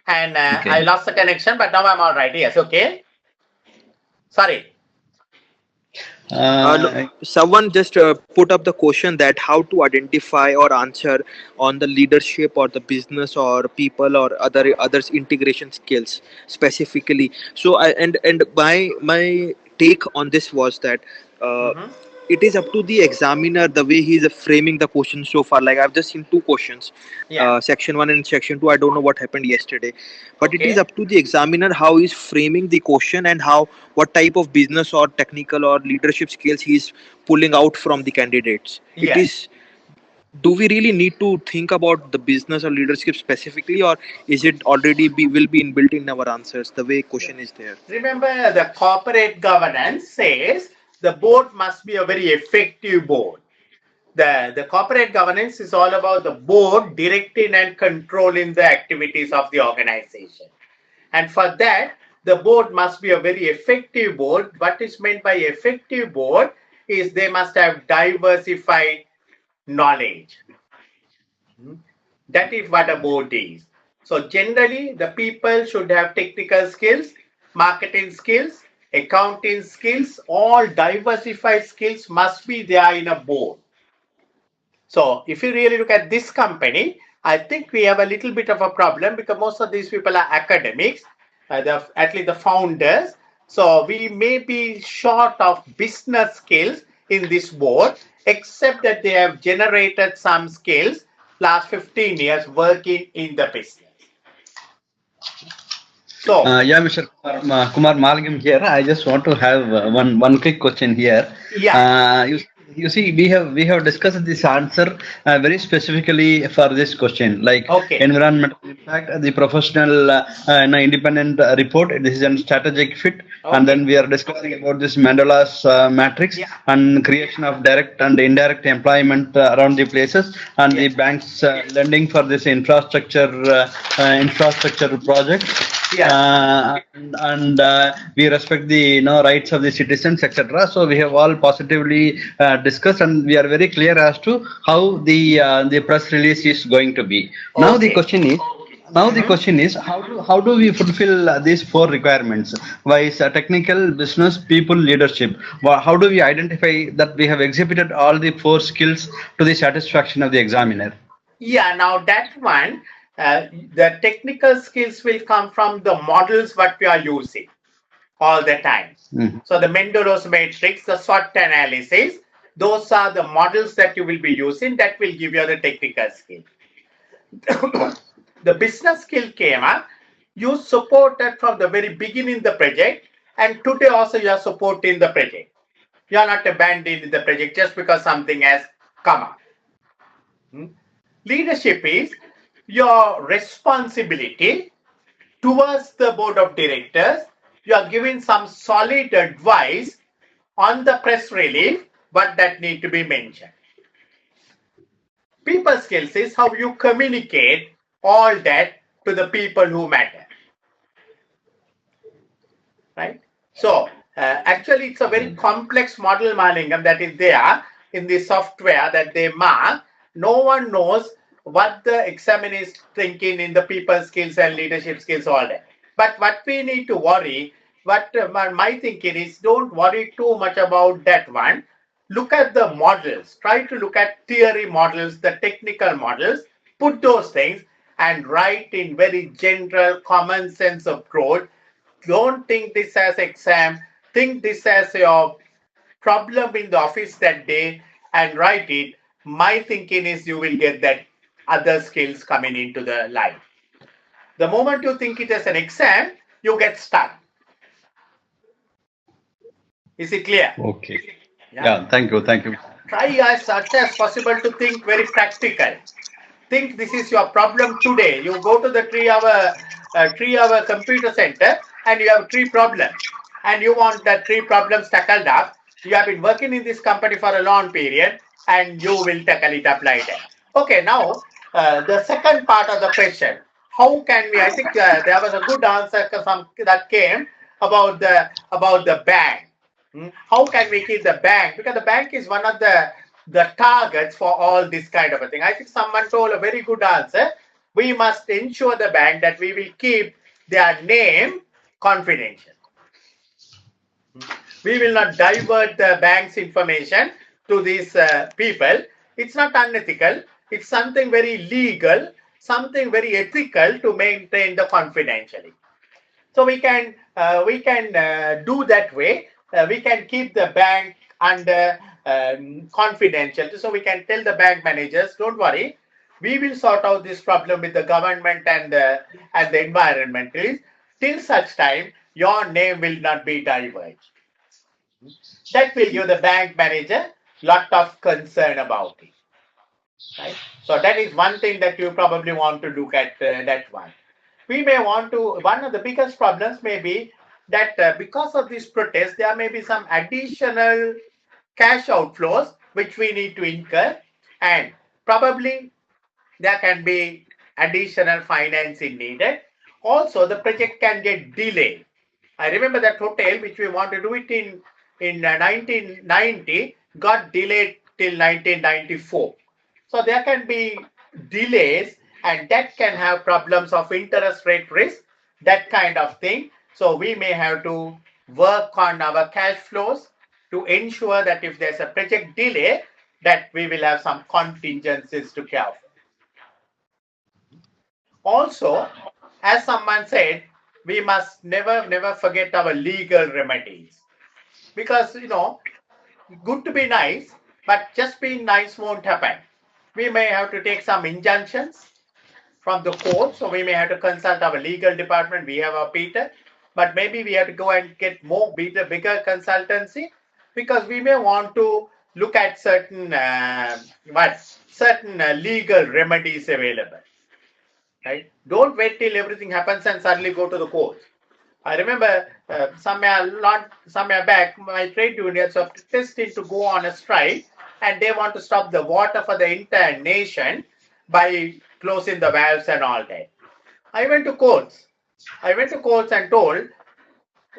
and Okay. I lost the connection, but now I'm all right. Yes, okay. Sorry. Someone just put up the question that how to identify or answer on the leadership or the business or people or others integration skills specifically. So and my take on this was that it is up to the examiner the way he is framing the question so far. Like I've just seen two questions, section 1 and section 2. I don't know what happened yesterday, but it is up to the examiner how he's framing the question and what type of business or technical or leadership skills he's pulling out from the candidates. It is. Do we really need to think about the business or leadership specifically, or is it already will be inbuilt in our answers? The way question is there. Remember, the corporate governance says the board must be a very effective board. The corporate governance is all about the board directing and controlling the activities of the organization. And for that, the board must be a very effective board. What is meant by effective board is they must have diversified knowledge. That is what a board is. So generally, the people should have technical skills, marketing skills, accounting skills, all diversified skills must be there in a board. So if you really look at this company, I think we have a little bit of a problem because most of these people are academics, at least the founders. So we may be short of business skills in this board, except that they have generated some skills last 15 years working in the business. So yeah, Mr. Kumar Malgam here. I just want to have one quick question here. Yeah. You see, we have discussed this answer very specifically for this question, like environmental impact, the professional independent report. This is a strategic fit, and then we are discussing about this Mandela's matrix and creation of direct and indirect employment around the places, and the banks lending for this infrastructure project. And we respect the rights of the citizens, etc. So we have all positively discussed, and we are very clear as to how the press release is going to be. Now the question is, how do we fulfill these four requirements? Wise technical, business, people, leadership. How do we identify that we have exhibited all the four skills to the satisfaction of the examiner? Yeah, now that one, the technical skills will come from the models what we are using all the time. So the Mendelow's matrix, the SWOT analysis, those are the models that you will be using that will give you the technical skill. The business skill came up You supported from the very beginning the project, and today also you are supporting the project. You are not abandoning the project just because something has come up. Leadership is your responsibility towards the board of directors. You are giving some solid advice on the press release, but that need to be mentioned. People skills is how you communicate all that to the people who matter. Right? So, actually, it's a very complex model, Malingam, that is there in the software that they mark. No one knows what the examiner is thinking in the people skills and leadership skills, all that. But what we need to worry, what my thinking is, don't worry too much about that one. Look at the models. Try to look at theory models, the technical models, put those things and write in very general, common sense approach. Don't think this as exam. Think this as your problem in the office that day and write it. My thinking is you will get that other skills coming into the life. The moment you think it as an exam, you get stuck. Is it clear? Okay. Yeah, thank you. Thank you. Try as much as possible to think very practical. Think this is your problem today. You go to the 3 hour computer center and you have 3 problems and you want that 3 problems tackled up. You have been working in this company for a long period and you will tackle it up like that. Okay, now the second part of the question. How can we? I think there was a good answer that came about the bank. How can we keep the bank? Because the bank is one of the targets for all this kind of a thing. I think someone told a very good answer. We must ensure the bank that we will keep their name confidential. We will not divert the bank's information to these people. It's not unethical. It's something very legal, something very ethical to maintain the confidentiality. So we can do that way. We can keep the bank under confidential. So we can tell the bank managers, don't worry, we will sort out this problem with the government and the environmentalists. Till such time, your name will not be diverged. That will give the bank manager lot of concern about it. Right? So that is one thing that you probably want to look at that one. We may want to, one of the biggest problems may be that because of this protest, there may be some additional cash outflows which we need to incur, and probably there can be additional financing needed. Also, the project can get delayed. I remember that hotel which we want to do it in 1990 got delayed till 1994. So there can be delays and that can have problems of interest rate risk, that kind of thing. So we may have to work on our cash flows to ensure that if there's a project delay, that we will have some contingencies to care for. Also, as someone said, we must never forget our legal remedies. Because, good to be nice, but just being nice won't happen. We may have to take some injunctions from the court, so we may have to consult our legal department. We have our Peter, but maybe we have to go and get bigger consultancy, because we may want to look at certain legal remedies available. Right? Don't wait till everything happens and suddenly go to the court. I remember some year back, my trade unions were protesting to go on a strike, and they want to stop the water for the entire nation by closing the valves and all that. I went to courts. And told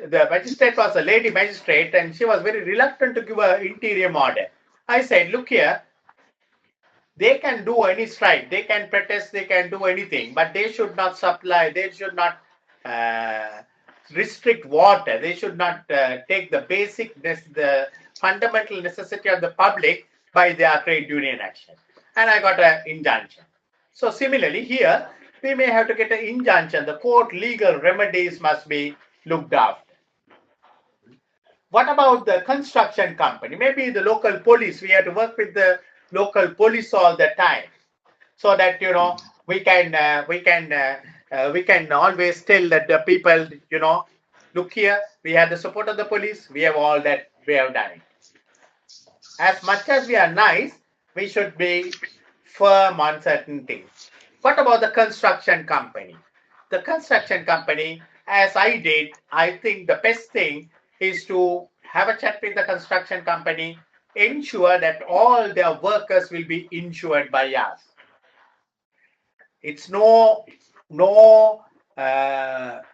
the magistrate was a lady magistrate, and she was very reluctant to give an interim order. I said, look here, they can do any strike, they can protest, they can do anything, but they should not supply, they should not restrict water, they should not take the fundamental necessity of the public by their trade union action. And I got an injunction. So similarly here, we may have to get an injunction. The court legal remedies must be looked after. What about the construction company? Maybe the local police, we have to work with the local police all the time, so that we can we can always tell that the people, look here, we have the support of the police, we have all that, we have done it. As much as we are nice, we should be firm on certain things. What about the construction company? The construction company, as I did, I think the best thing is to have a chat with the construction company, ensure that all their workers will be insured by us. It's no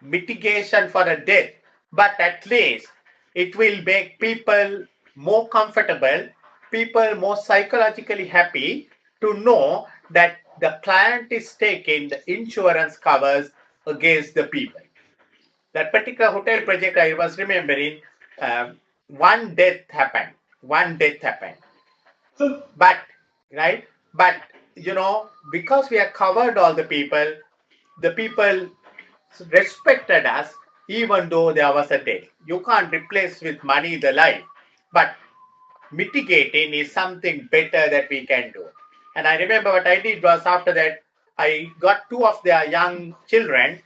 mitigation for a death, but at least it will make people more comfortable, people more psychologically happy to know that the client is taking the insurance covers against the people. That particular hotel project, I was remembering, one death happened. But, right? But, because we have covered all the people respected us even though there was a death. You can't replace with money the life. But mitigating is something better that we can do. And I remember what I did was after that, I got 2 of their young children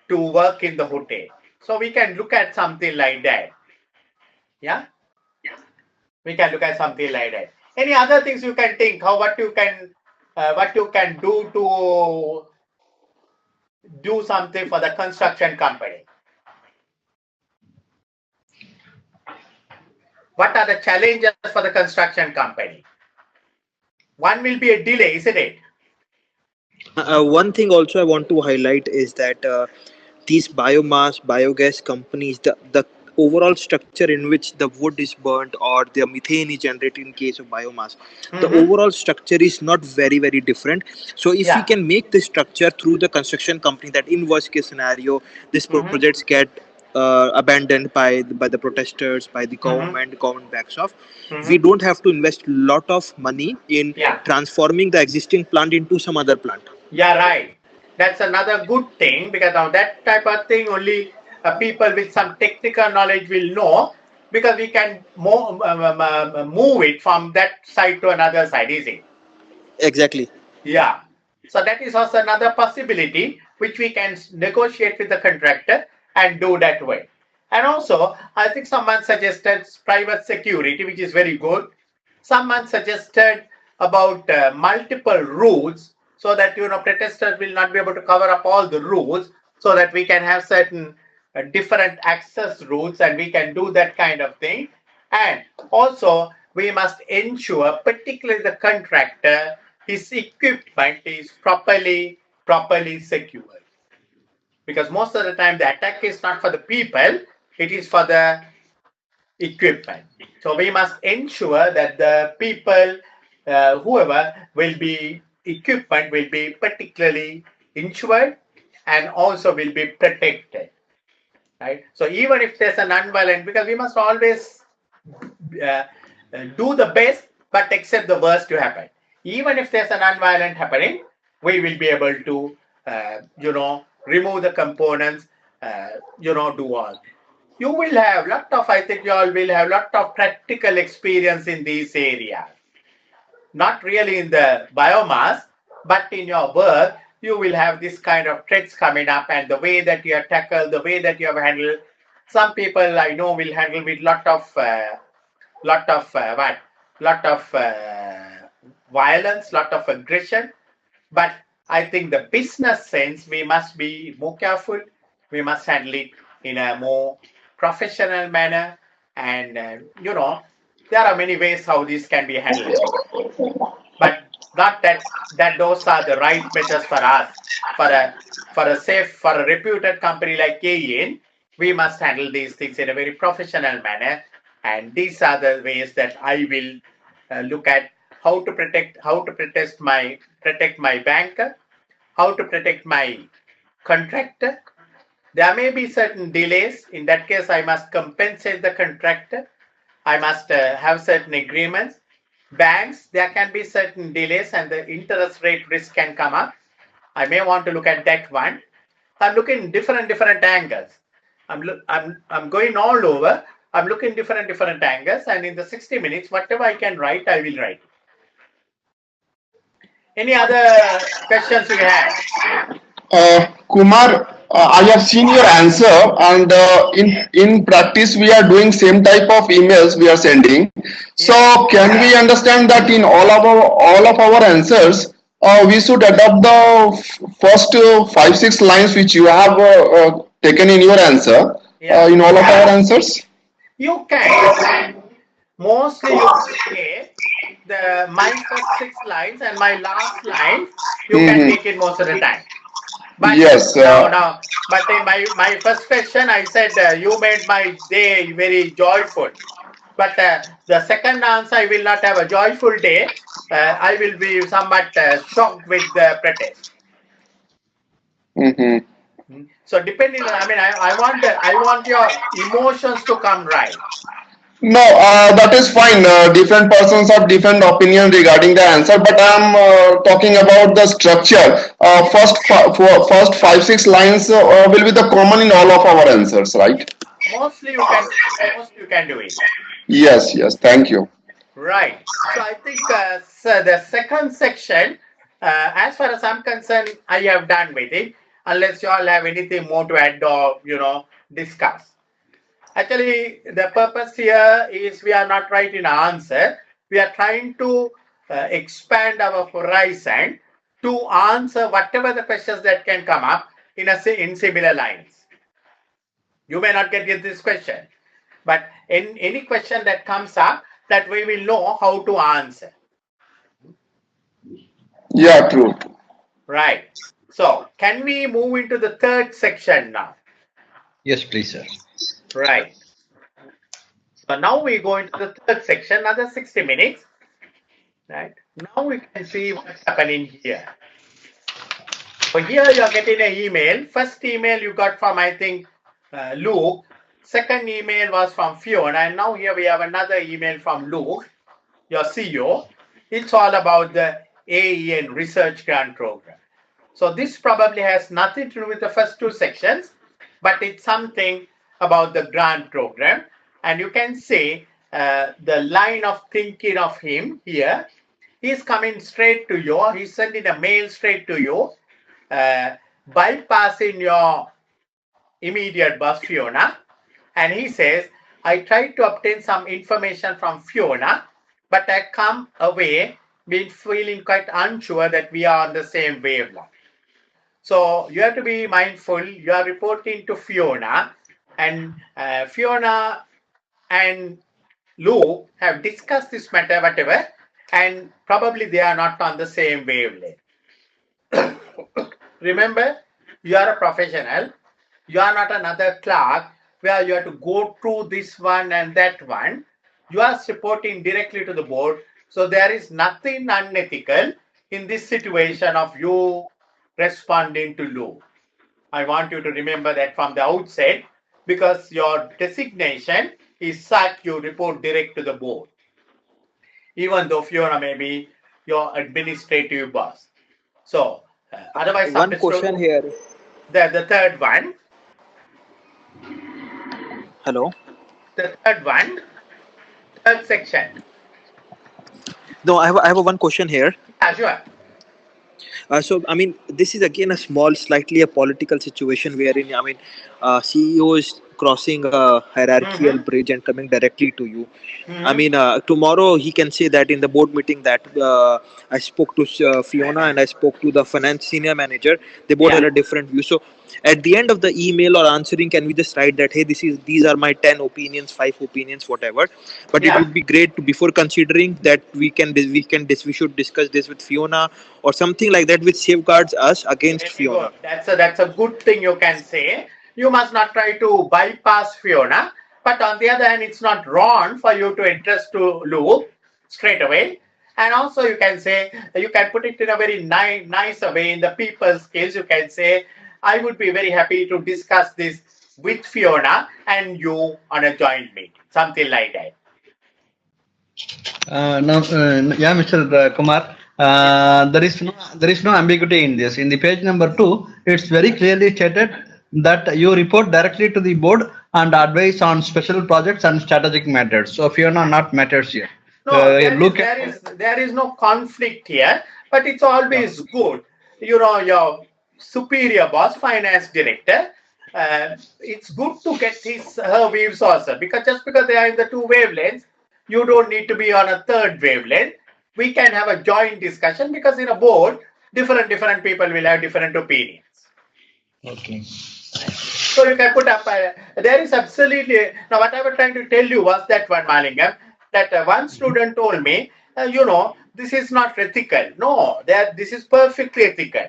to work in the hotel. So we can look at something like that. Yeah? We can look at something like that. Any other things you can think? What you can do to do something for the construction company? What are the challenges for the construction company? One will be a delay, isn't it? One thing also I want to highlight is that these biogas companies, the overall structure in which the wood is burnt or the methane is generated in case of biomass, the overall structure is not very different. So if we can make this structure through the construction company, that in worst case scenario, these projects get abandoned by the protesters, by the government backs off. We don't have to invest lot of money in transforming the existing plant into some other plant. Yeah, right. That's another good thing, because now that type of thing only people with some technical knowledge will know, because we can move it from that side to another side, is it? Exactly. Yeah. So that is also another possibility which we can negotiate with the contractor and do that way. And also, I think someone suggested private security, which is very good. Someone suggested about multiple routes, so that protesters will not be able to cover up all the routes, so that we can have certain different access routes, and we can do that kind of thing. And also, we must ensure, particularly the contractor, his equipment is properly secured. Because most of the time the attack is not for the people, it is for the equipment. So we must ensure that the people, whoever will be equipment, will be particularly insured and also will be protected. Right? So even if there's an unviolent, because we must always do the best but accept the worst to happen. Even if there's an unviolent happening, we will be able to, remove the components, do all. You will have I think you all will have lot of practical experience in these areas. Not really in the biomass, but in your work, you will have this kind of threats coming up, and the way that you have tackled, the way that you have handled. Some people I know will handle with lot of violence, lot of aggression. But I think the business sense, we must be more careful. We must handle it in a more professional manner. And, there are many ways how this can be handled. But not that those are the right methods for us. For a reputed company like AEN, we must handle these things in a very professional manner. And these are the ways that I will look at how to protect my banker, how to protect my contractor. There may be certain delays. In that case, I must compensate the contractor. I must have certain agreements. Banks, there can be certain delays and the interest rate risk can come up. I may want to look at that one. I'm looking different angles. I'm going all over. I'm looking different angles, and in the 60 minutes, whatever I can write, I will write. Any other questions you have? Kumar, I have seen your answer, and in practice, we are doing same type of emails we are sending. So, can we understand that in all of our answers, we should adopt the first 5 6 lines which you have taken in your answer in all of our answers? You can. Mostly you can say my first 6 lines and my last lines, you can take it most of the time. But Yes. but in my first question, I said you made my day very joyful. But the second answer, I will not have a joyful day. I will be somewhat shocked with the protest. Mhm. So depending on, I mean, I want your emotions to come right. No, that is fine. Different persons have different opinion regarding the answer, but I'm talking about the structure. First 5 6 lines will be the common in all of our answers, right? Mostly you can do it. Yes, yes. Thank you. Right. So I think so the second section, as far as I'm concerned, I have done with it. Unless you all have anything more to add or discuss. Actually, the purpose here is we are not writing an answer. We are trying to expand our horizon to answer whatever the questions that can come up in similar lines. You may not get this question, but in any question that comes up, that we will know how to answer. Yeah, true. Right. So, can we move into the third section now? Yes, please, sir. Right. So now we go into the third section, another 60 minutes. Right. Now we can see what's happening here. So here you are getting an email. First email you got from, I think, Luke. Second email was from Fiona. And now here we have another email from Luke, your CEO. It's all about the AEN Research Grant Program. So this probably has nothing to do with the first 2 sections, but it's something about the grant program. And you can see the line of thinking of him here. He's coming straight to you. He's sending a mail straight to you, bypassing your immediate boss, Fiona. And he says, I tried to obtain some information from Fiona, but I come away being feeling quite unsure that we are on the same wavelength. So you have to be mindful. You are reporting to Fiona, and Fiona and Luke have discussed this matter, whatever, and probably they are not on the same wavelength. Remember, you are a professional. You are not another clerk where you have to go through this one and that one. You are reporting directly to the board. So there is nothing unethical in this situation of you responding to Luke. I want you to remember that from the outset, because your designation is such you report direct to the board, even though Fiona may be your administrative boss. So, otherwise, One question here. The third one. Hello. The third one, third section. No, I have a one question here. Yeah, sure. So, I mean, this is again a small, slightly a political situation wherein, I mean, CEO is crossing a hierarchical bridge and coming directly to you. I mean, tomorrow he can say that in the board meeting that I spoke to Fiona and I spoke to the finance senior manager. They both had a different view. So, at the end of the email or answering, can we just write that, hey, these are my 10 opinions, 5 opinions, whatever. But it would be great to, before considering that we should discuss this with Fiona or something like that, which safeguards us against Fiona. Good. That's a good thing you can say. You must not try to bypass Fiona, but on the other hand, it's not wrong for you to address to Luke straight away. And also, you can say, you can put it in a very nice way in the people's skills. You can say, I would be very happy to discuss this with Fiona and you on a joint meeting, something like that. Yeah, Mr. Kumar. There is no ambiguity in this. In the page number 2, it's very clearly stated that you report directly to the board and advise on special projects and strategic matters. So Fiona not matters here. No, there is no conflict here, but it's always good. Your superior boss, finance director, it's good to get her views also, because just because they are in the two wavelengths, you don't need to be on a third wavelength. We can have a joint discussion, because in a board, different people will have different opinions. Okay. So you can put up, there is absolutely, now what I was trying to tell you was that one, Malingam, that one student told me, this is not ethical. No, this is perfectly ethical,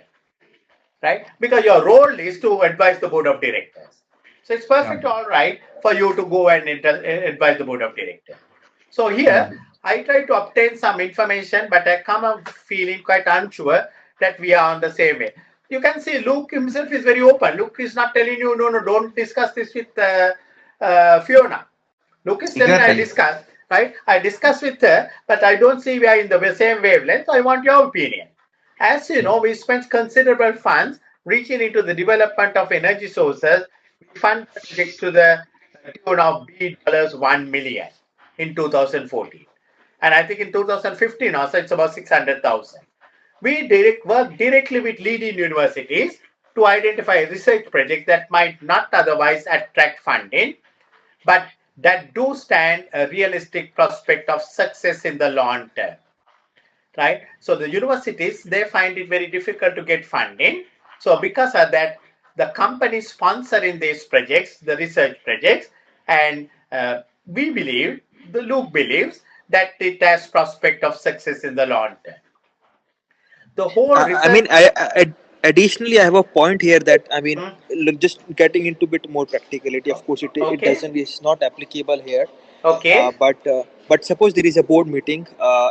right? Because your role is to advise the board of directors. So it's perfect, all right, for you to go and advise the board of directors. So here, I try to obtain some information, but I come up feeling quite unsure that we are on the same way. You can see Luke himself is very open. Luke is not telling you, no, don't discuss this with Fiona. Luke is telling, I discuss, right? I discuss with her, but I don't see we are in the same wavelength. So I want your opinion. As you know, we spent considerable funds reaching into the development of energy sources. We fund project to the tune of $1 million in 2014. And I think in 2015 also it's about 600,000. We work directly with leading universities to identify research projects that might not otherwise attract funding, but that do stand a realistic prospect of success in the long term. Right? So the universities, they find it very difficult to get funding. So because of that, the companies sponsoring these projects, the research projects, and Luke believes that it has prospect of success in the long term. The whole research. Additionally, I have a point here that look, just getting into a bit more practicality. Of course, it's not applicable here. Okay. But suppose there is a board meeting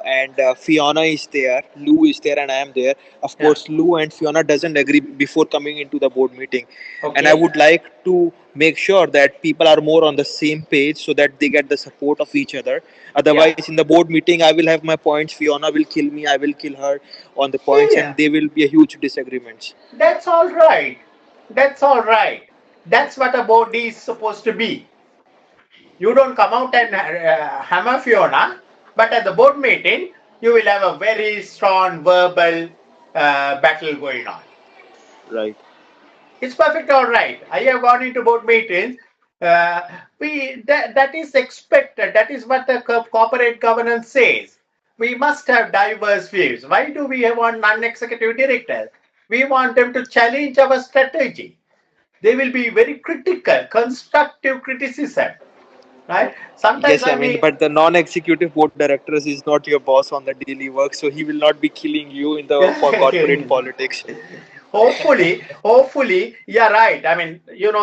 and Fiona is there, Lou is there, and I am there. Of course, Lou and Fiona doesn't agree before coming into the board meeting, and I would like to make sure that people are more on the same page so that they get the support of each other. Otherwise, in the board meeting, I will have my points. Fiona will kill me. I will kill her on the points, and there will be a huge disagreements. That's all right. That's all right. That's what a board is supposed to be. You don't come out and hammer Fiona, but at the board meeting, you will have a very strong verbal battle going on. Right. It's perfect, all right. I have gone into board meetings. That is expected. That is what the corporate governance says. We must have diverse views. Why do we want non-executive directors? We want them to challenge our strategy. They will be very critical, constructive criticism. Right? Sometimes yes, but the non-executive board directors is not your boss on the daily work, so he will not be killing you in the for corporate politics. Hopefully, you're right.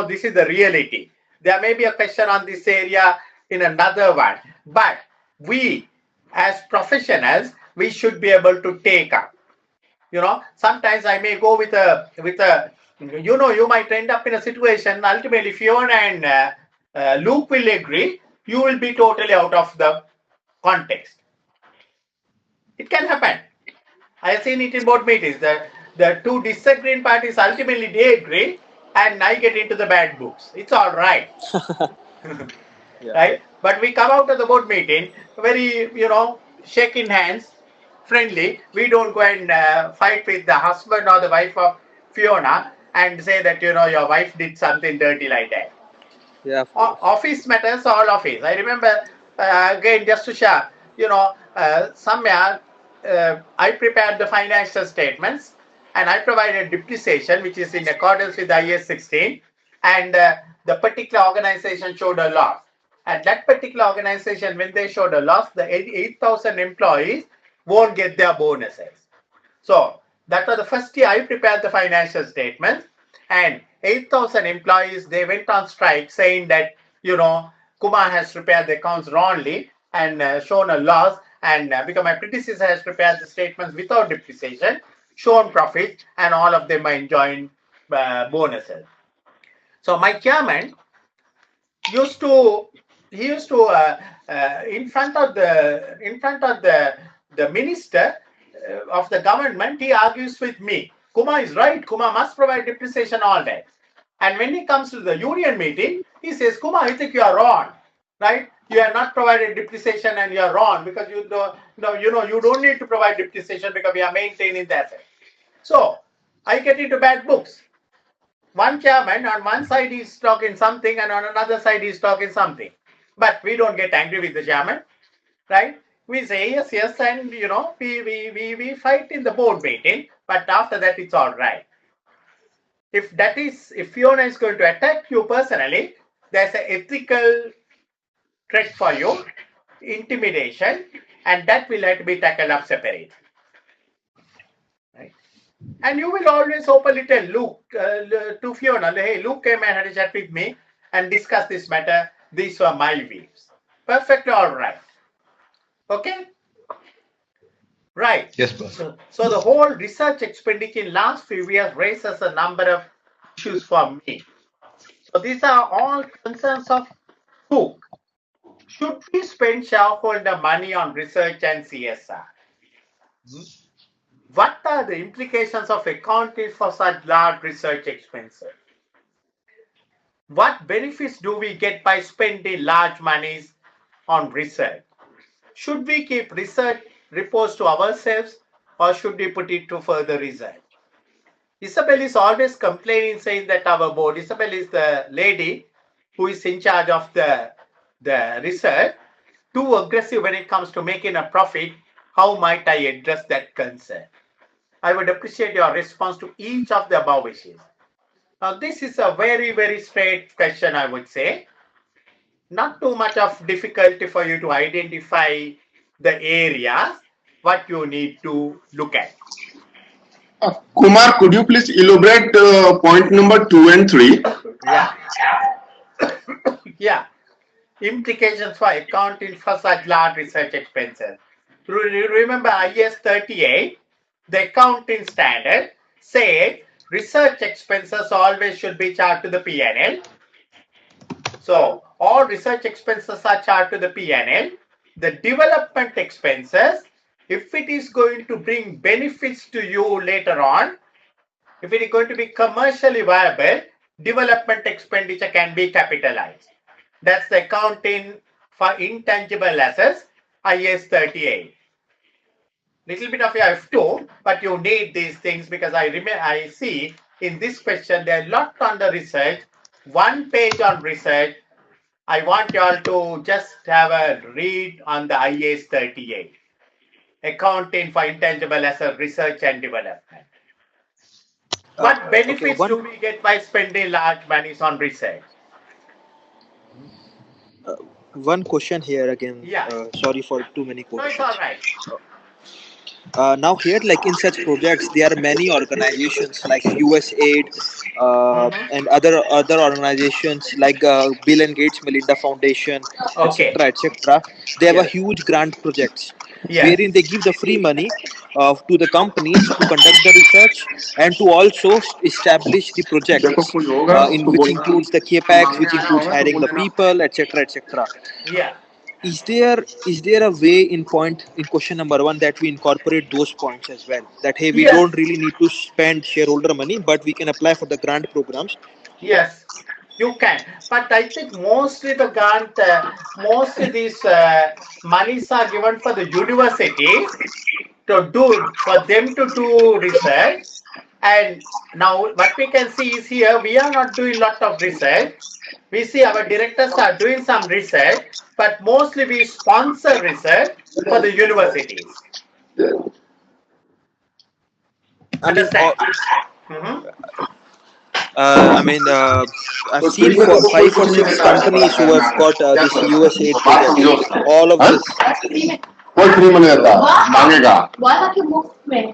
This is the reality. There may be a question on this area in another one, but we, as professionals, we should be able to take up. Sometimes I may go with a, you might end up in a situation. Ultimately, Fiona and Luke will agree. You will be totally out of the context. It can happen. I have seen it in board meetings. The two disagreeing parties ultimately they agree, and I get into the bad books. It's all right. Right? But we come out of the board meeting very, shaking hands, friendly. We don't go and fight with the husband or the wife of Fiona and say that, your wife did something dirty like that. Yeah. Office matters, all office. I remember, again, just to share, somewhere I prepared the financial statements and I provided depreciation, which is in accordance with IAS 16, and the particular organization showed a loss. And that particular organization, when they showed a loss, the 8,000 employees won't get their bonuses. So that was the first year I prepared the financial statements, and 8,000 employees, they went on strike saying that, Kumar has prepared the accounts wrongly and shown a loss, and because my predecessor has prepared the statements without depreciation, shown profit, and all of them are enjoying bonuses. So my chairman used to in front of the minister of the government, he argues with me. Kumar is right. Kumar must provide depreciation all that. And when he comes to the union meeting, he says, Kumar, I think you are wrong, right? You have not provided depreciation and you are wrong because you don't need to provide depreciation because we are maintaining the asset. So I get into bad books. One chairman on one side is talking something and on another side is talking something. But we don't get angry with the chairman, right? We say yes, yes, and we fight in the board meeting, but after that it's all right. If Fiona is going to attack you personally, there's an ethical threat for you, intimidation, and that will have to be tackled up separately. Right? And you will always openly tell Luke to Fiona, hey, Luke came and had a chat with me and discussed this matter. These were my views. Perfectly all right. Okay? Right. Yes, boss. So the whole research expenditure in last few years raises a number of issues for me. So these are all concerns of Cook. Should we spend shareholder money on research and CSR? What are the implications of accounting for such large research expenses? What benefits do we get by spending large monies on research? Should we keep research reports to ourselves or should we put it to further research? Isabel is always complaining, saying that our board, Isabel is the lady who is in charge of the research, too aggressive when it comes to making a profit. How might I address that concern? I would appreciate your response to each of the above issues. Now, this is a very, very straight question, I would say. Not too much of difficulty for you to identify the areas what you need to look at. Kumar, could you please elaborate point number 2 and 3? Yeah. Yeah. Implications for accounting for such large research expenses. Remember IS 38, the accounting standard says research expenses always should be charged to the P&L. So all research expenses are charged to the P&L. The development expenses, if it is going to bring benefits to you later on, if it is going to be commercially viable, development expenditure can be capitalized. That's the accounting for intangible assets, IS 38. Little bit of F2, but you need these things because I see in this question there are a lot on the research, 1 page on research. I want you all to just have a read on the IS 38. Accounting for intangible assets, research and development. What benefits do we get by spending large monies on research? One question here again. Yeah. Sorry for too many No, it's questions. all right. Now here, like in such projects, there are many organizations like USAID and other organizations like Bill and Gates Melinda Foundation, Okay. etc. They have a Yes. huge grant projects Yes. wherein they give the free money to the companies to conduct the research and to also establish the projects in which includes the capex, which includes hiring the people, etc. Yeah. Is there a way in question number 1 that we incorporate those points as well, that hey, we Yes. don't really need to spend shareholder money but we can apply for the grant programs? Yes, you can. But I think mostly the grant, mostly these monies are given for the universities for them to do research. And now what we can see is here, we are not doing lot of research. We see our directors are doing some research, but mostly we sponsor research for the universities. Understand? I've seen 5 or 6 companies who have got this USAID project. All of this. कोई free में देता मांगेगा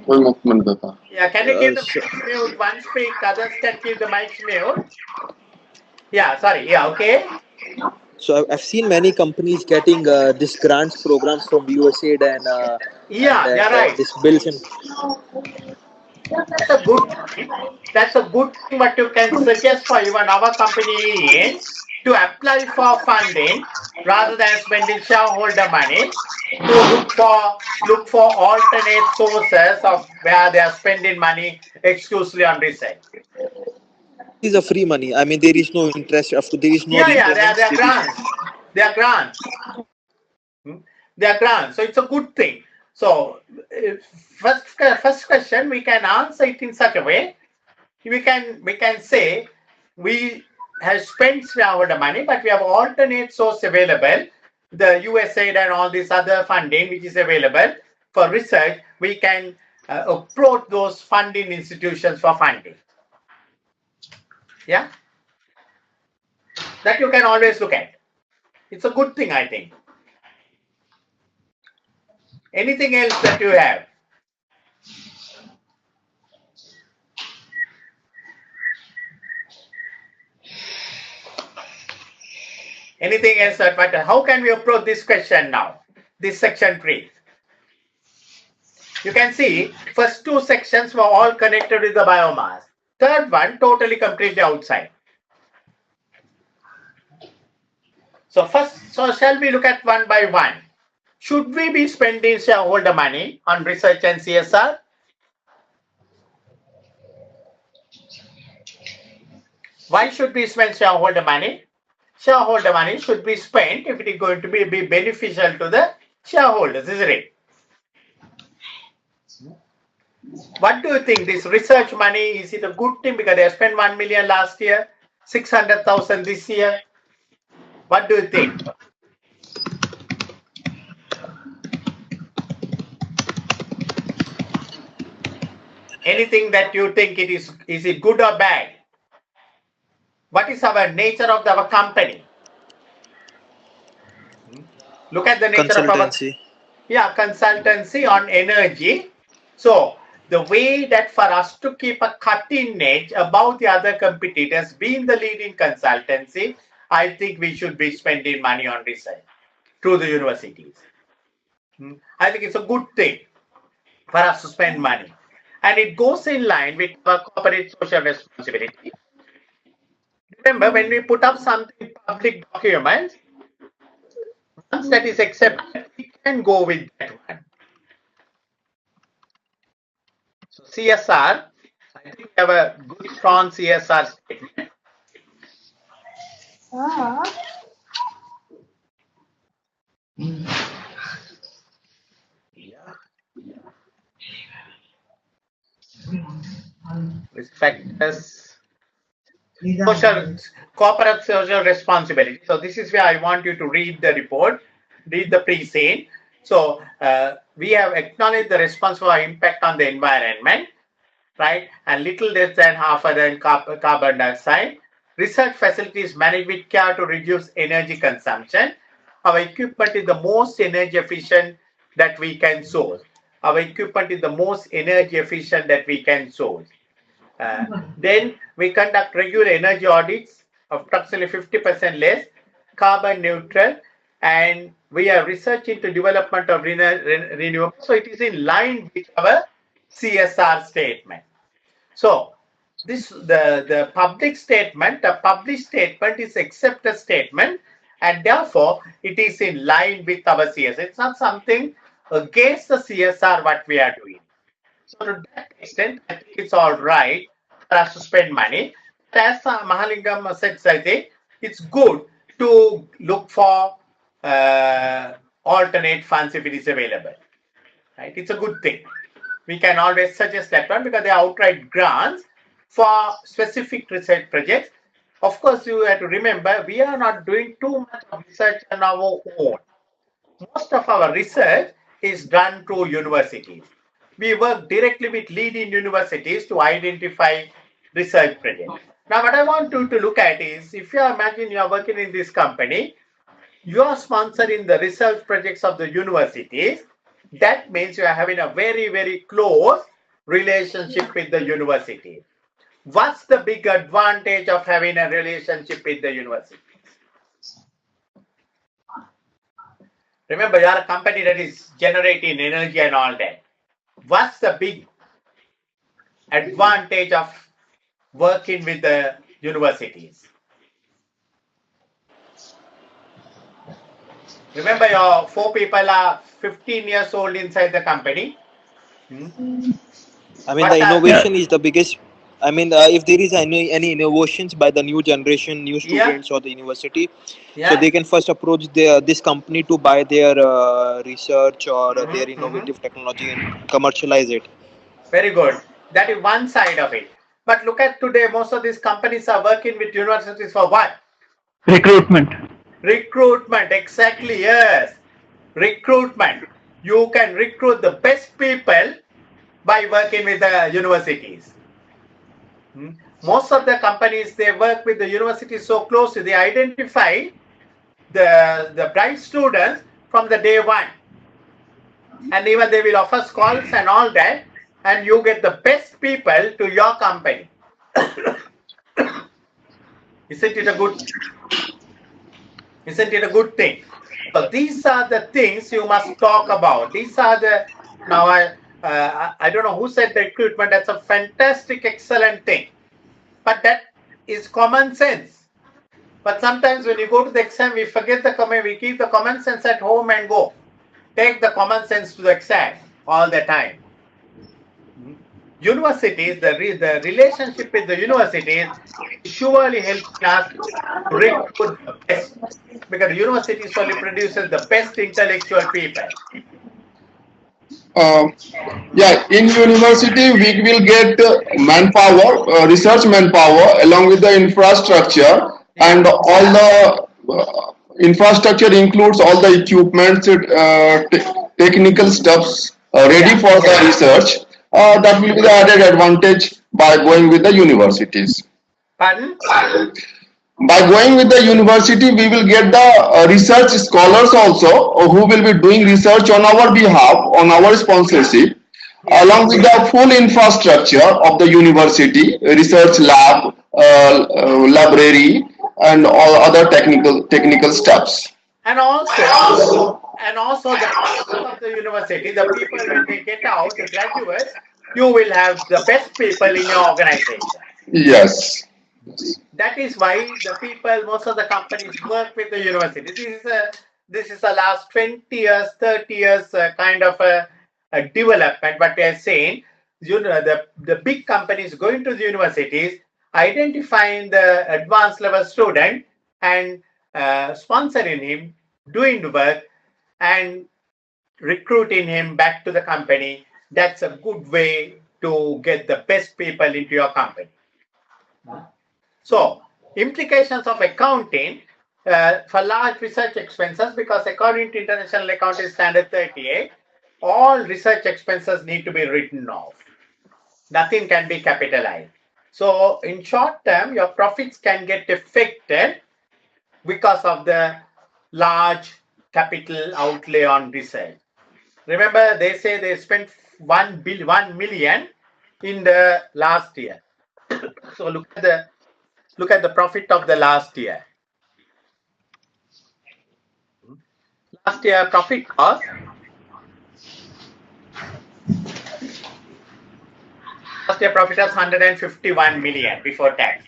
कोई मुफ्त में देता. Yeah, can you give the mic mute? One speak, others can keep the mic mute. Yeah, sorry. Yeah, okay. So I've seen many companies getting this grants programs from USAID and you're right. this bills and. That's a good thing. That's a good thing. What you can suggest for even our company is to apply for funding rather than spending shareholder money, to look for alternate sources of where they are spending money exclusively on research. This is a free money. I mean, there is no interest. There is no. They are grants. They are grants. They are grants. So it's a good thing. So first question we can answer it in such a way. We can say we have spent shareholder money, but we have alternate source available. The USAID and all this other funding which is available for research, we can approach those funding institutions for funding. Yeah, that you can always look at. It's a good thing, I think. Anything else that you have? Anything else? But how can we approach this question now? This section 3. You can see first 2 sections were all connected with the biomass. Third one totally completely outside. So shall we look at one by one? Should we be spending shareholder money on research and CSR? Why should we spend shareholder money? Shareholder money should be spent if it is going to be beneficial to the shareholders, isn't it? What do you think? This research money, is it a good thing because they spent 1 million last year, 600,000 this year? What do you think? Anything that you think is it good or bad? What is our nature of our company? Look at the nature of our consultancy on energy. So the way that for us to keep a cutting edge above the other competitors, being the leading consultancy, I think we should be spending money on research through the universities. I think it's a good thing for us to spend money. And it goes in line with our corporate social responsibility. Remember, when we put up something public documents, once that is accepted, we can go with that one. So CSR, I think we have a good, strong CSR statement. Factors, corporate social responsibility. So this is where I want you to read the report, read the pre-scene. So we have acknowledged the responsible impact on the environment, right? And little less than half of the carbon dioxide. Research facilities managed with care to reduce energy consumption. Our equipment is the most energy efficient that we can source. Our equipment is the most energy efficient that we can source. Then we conduct regular energy audits of approximately 50% less, carbon neutral, and we are researching to development of renewable. So it is in line with our CSR statement. So this the public statement, the published statement is accepted statement, and therefore it is in line with our CSR. It's not something against the CSR what we are doing. So to that extent, I think it's all right for us to spend money. As Mahalingam said, I think it's good to look for alternate funds if it is available. Right? It's a good thing. We can always suggest that one because they are outright grants for specific research projects. Of course, you have to remember we are not doing too much of research on our own. Most of our research is done through universities. We work directly with leading universities to identify research projects. Now, what I want you to look at is, if you imagine you are working in this company, you are sponsoring the research projects of the universities. That means you are having a very, very close relationship with the university. What's the big advantage of having a relationship with the university? Remember, you are a company that is generating energy and all that. What's the big advantage of working with the universities? Remember, your 4 people are 15 years old inside the company. I mean, the innovation is the biggest. I mean, if there is any innovations by the new generation, new students or the university, so they can first approach this company to buy their research or their innovative technology and commercialize it. Very good. That is one side of it. But look at today, most of these companies are working with universities for what? Recruitment. Recruitment, exactly, yes. Recruitment. You can recruit the best people by working with the universities. Most of the companies, they work with the universities so closely, they identify the bright students from the day one. And even they will offer calls and all that, and you get the best people to your company. Isn't it a good? Isn't it a good thing? So these are the things you must talk about. These are the now I don't know who said the recruitment. That's a fantastic, excellent thing. But that is common sense. But sometimes when you go to the exam, we forget the common. We keep the common sense at home and go. Take the common sense to the exam all the time. Universities, the relationship with the universities surely helps us to recruit the best, because the universities only produces the best intellectual people. Yeah, in university we will get manpower, research manpower, along with the infrastructure, and all the infrastructure includes all the equipment, technical stuffs ready for the research. That will be the added advantage by going with the universities. Pardon? By going with the university, we will get the research scholars also who will be doing research on our behalf, on our sponsorship, along with the full infrastructure of the university, research lab, library, and all other technical steps. And also the people of the university, the people when they get out, the graduates, you will have the best people in your organization. Yes. That is why the people, most of the companies work with the university. This is a last 20 years, 30 years kind of a development. But we are saying, the big companies going to the universities, identifying the advanced level student and sponsoring him, doing the work and recruiting him back to the company. That's a good way to get the best people into your company. So, implications of accounting for large research expenses, because according to International Accounting Standard 38, all research expenses need to be written off. Nothing can be capitalized. So, in short term, your profits can get affected because of the large capital outlay on research. Remember, they say they spent 1 million in the last year. So look at the profit of the last year. Last year profit was last year profit was 151 million before tax.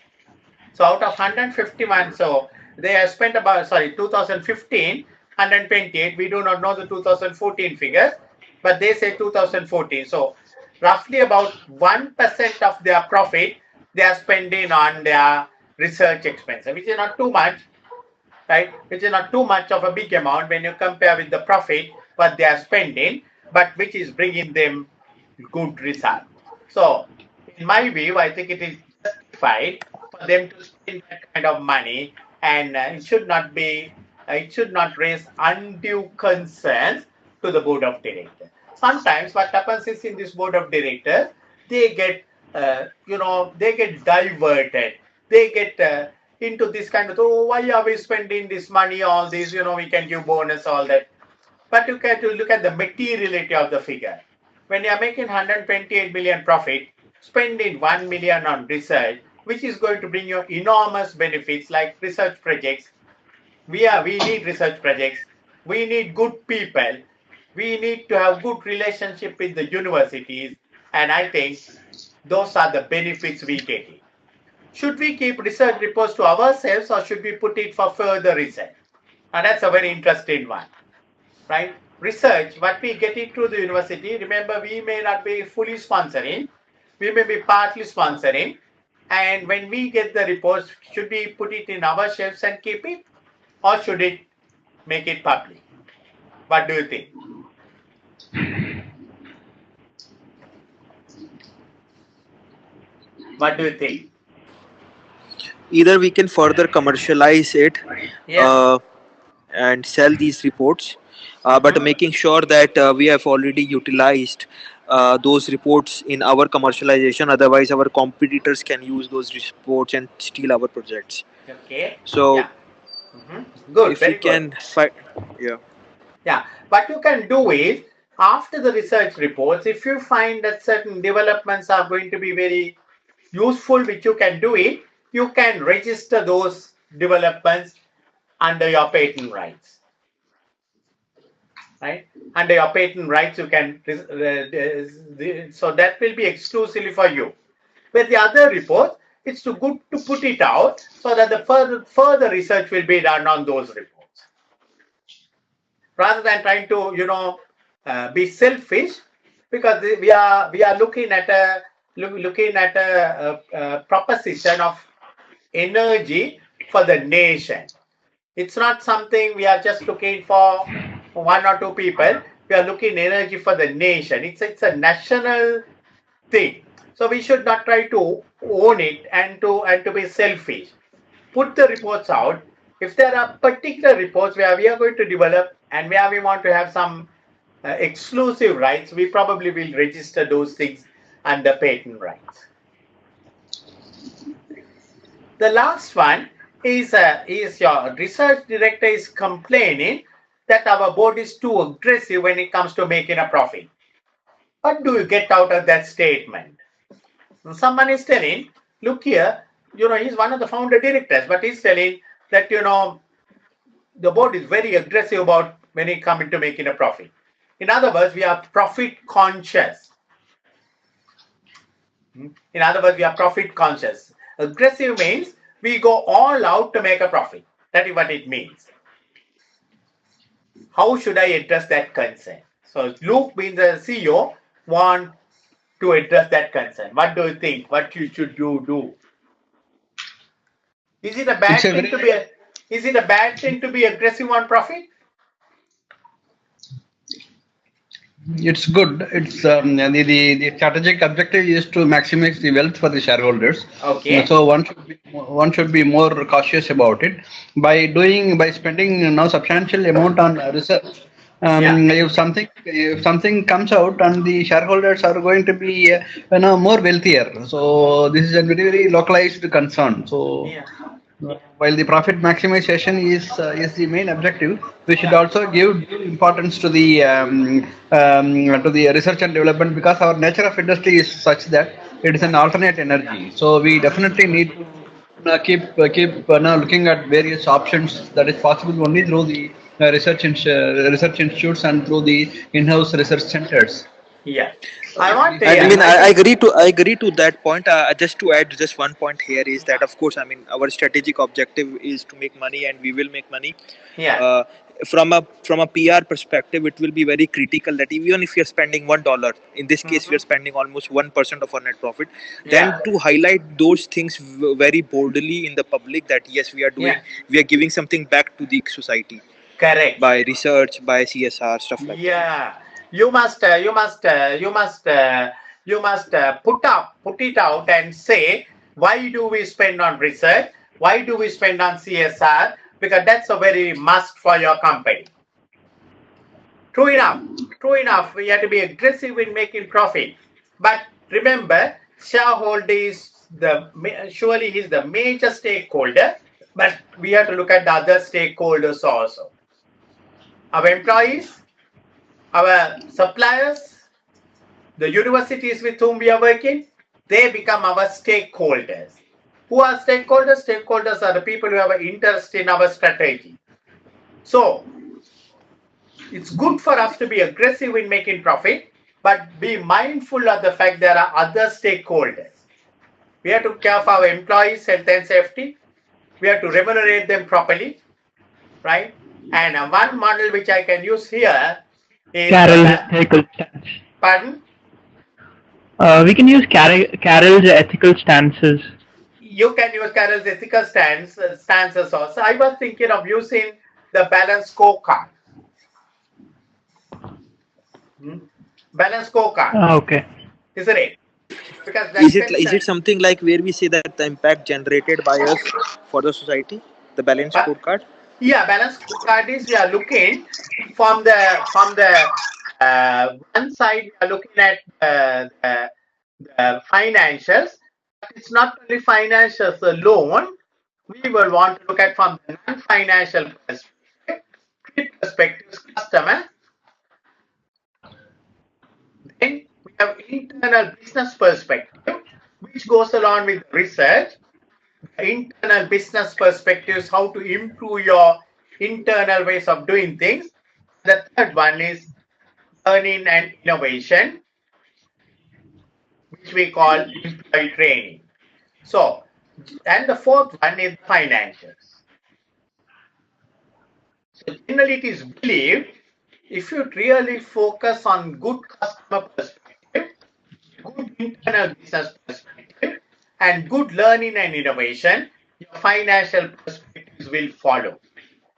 So out of 151, so they have spent about 2015 128. We do not know the 2014 figures, but they say 2014. So roughly about 1% of their profit they are spending on their research expenses, which is not too much. Right, which is not too much of a big amount when you compare with the profit what they are spending, but which is bringing them good result. So, in my view, I think it is justified for them to spend that kind of money, and it should not raise undue concerns to the board of directors. Sometimes what happens is in this board of directors, they get they get diverted. They get into this kind of, oh, why are we spending this money, all this, we can give bonus, all that. But you have to look at the materiality of the figure. When you are making 128 million profit, spending 1 million on research, which is going to bring you enormous benefits like research projects. We need research projects. We need good people. We need to have good relationship with the universities. And I think those are the benefits we get. Should we keep research reports to ourselves or should we put it for further research? And that's a very interesting one, right? Research, what we get it through the university, remember we may not be fully sponsoring, we may be partly sponsoring, And when we get the reports, should we put it in our shelves and keep it, or should it make it public? What do you think? What do you think? Either we can further commercialize it, Yeah. and sell these reports, but making sure that we have already utilized those reports in our commercialization. Otherwise, our competitors can use those reports and steal our projects. Okay. So, Yeah. Good. if we Very good. can fight, yeah. Yeah. What you can do is, after the research reports, if you find that certain developments are going to be very useful, which you can do it, you can register those developments under your patent rights. Right? Under your patent rights, you can, so that will be exclusively for you. With the other report, it's too good to put it out so that the further research will be done on those reports. Rather than trying to, be selfish, because we are looking at a proposition of energy for the nation. It's not something we are just looking for one or two people. We are looking energy for the nation. It's a national thing. So we should not try to own it and to be selfish. Put the reports out. If there are particular reports where we are going to develop and where we want to have some exclusive rights, we probably will register those things under patent rights. The last one is your research director is complaining that our board is too aggressive when it comes to making a profit. What do you get out of that statement? Someone is telling, look here, he's one of the founder directors, but he's telling that, the board is very aggressive about when it comes to making a profit. In other words, we are profit conscious. In other words, we are profit conscious. Aggressive means we go all out to make a profit. That is what it means. How should I address that concern? So Luke, being the CEO, want to address that concern. What do you think? What you should do? Is it a bad thing to be? Is it a bad thing to be aggressive on profit? It's good. It's the strategic objective is to maximize the wealth for the shareholders. Okay. So one should be more cautious about it by spending substantial amount on research. If something comes out and the shareholders are going to be more wealthier, so this is a very very localized concern. So. While the profit maximization is the main objective, we should also give due importance to the research and development, because our nature of industry is such that it is an alternate energy. So we definitely need to keep looking at various options that is possible only through the research institutes and through the in-house research centers. Yeah. I agree to that point. Just to add just one point here is that, of course, our strategic objective is to make money, and we will make money. Yeah. From a PR perspective, it will be very critical that even if you're spending $1, in this case we are spending almost 1% of our net profit, then to highlight those things very boldly in the public, that yes, we are giving something back to the society. Correct. By research, by CSR, stuff like that. Yeah. You must put it out and say, why do we spend on research? Why do we spend on CSR? Because that's a very must for your company. True enough. We have to be aggressive in making profit. But remember, shareholder is surely he's the major stakeholder, but we have to look at the other stakeholders also. Our employees, our suppliers, the universities with whom we are working, they become our stakeholders. Who are stakeholders? Stakeholders are the people who have an interest in our strategy. So, it's good for us to be aggressive in making profit, but be mindful of the fact there are other stakeholders. We have to care for our employees' health and safety. We have to remunerate them properly, right? And one model which I can use here is Carol's ethical stance. Pardon? We can use Carol's ethical stances. you can use Carol's ethical stances also. I was thinking of using the balance scorecard. Balance scorecard. Okay. Isn't it? Because is it something like where we say that the impact generated by us for the society, the balance scorecard? Yeah, balance scorecard is we are looking from the one side we are looking at the financials. But it's not only financials alone. We will want to look at from the non-financial perspective, three perspectives: customer. Then we have internal business perspective, which goes along with research. Internal business perspectives, how to improve your internal ways of doing things. The third one is learning and innovation, which we call employee training. So, and the fourth one is financials. So generally it is believed if you really focus on good customer perspective, good internal business perspective, and good learning and innovation, your financial perspectives will follow.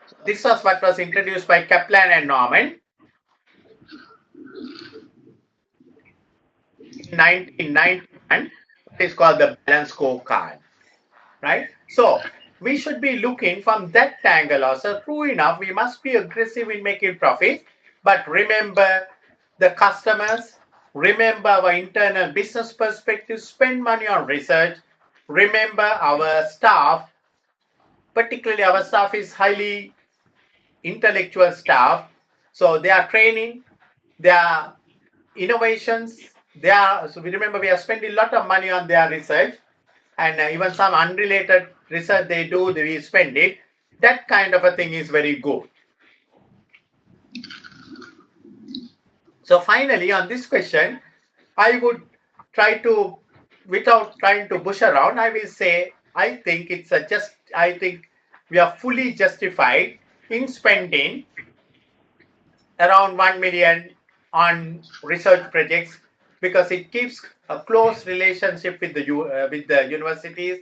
So this was what was introduced by Kaplan and Norman in 1991. It is called the balance scorecard, right? So we should be looking from that angle also. True enough, we must be aggressive in making profit, but remember the customers, remember our internal business perspective, spend money on research, remember our staff, particularly our staff is highly intellectual staff, so they are training, they are innovations, so we remember we are spending a lot of money on their research, and even some unrelated research they do, we spend it. That kind of a thing is very good. So finally, on this question, I would try to, without trying to push around, I will say, I think it's I think we are fully justified in spending around 1 million on research projects because it keeps a close relationship with the universities,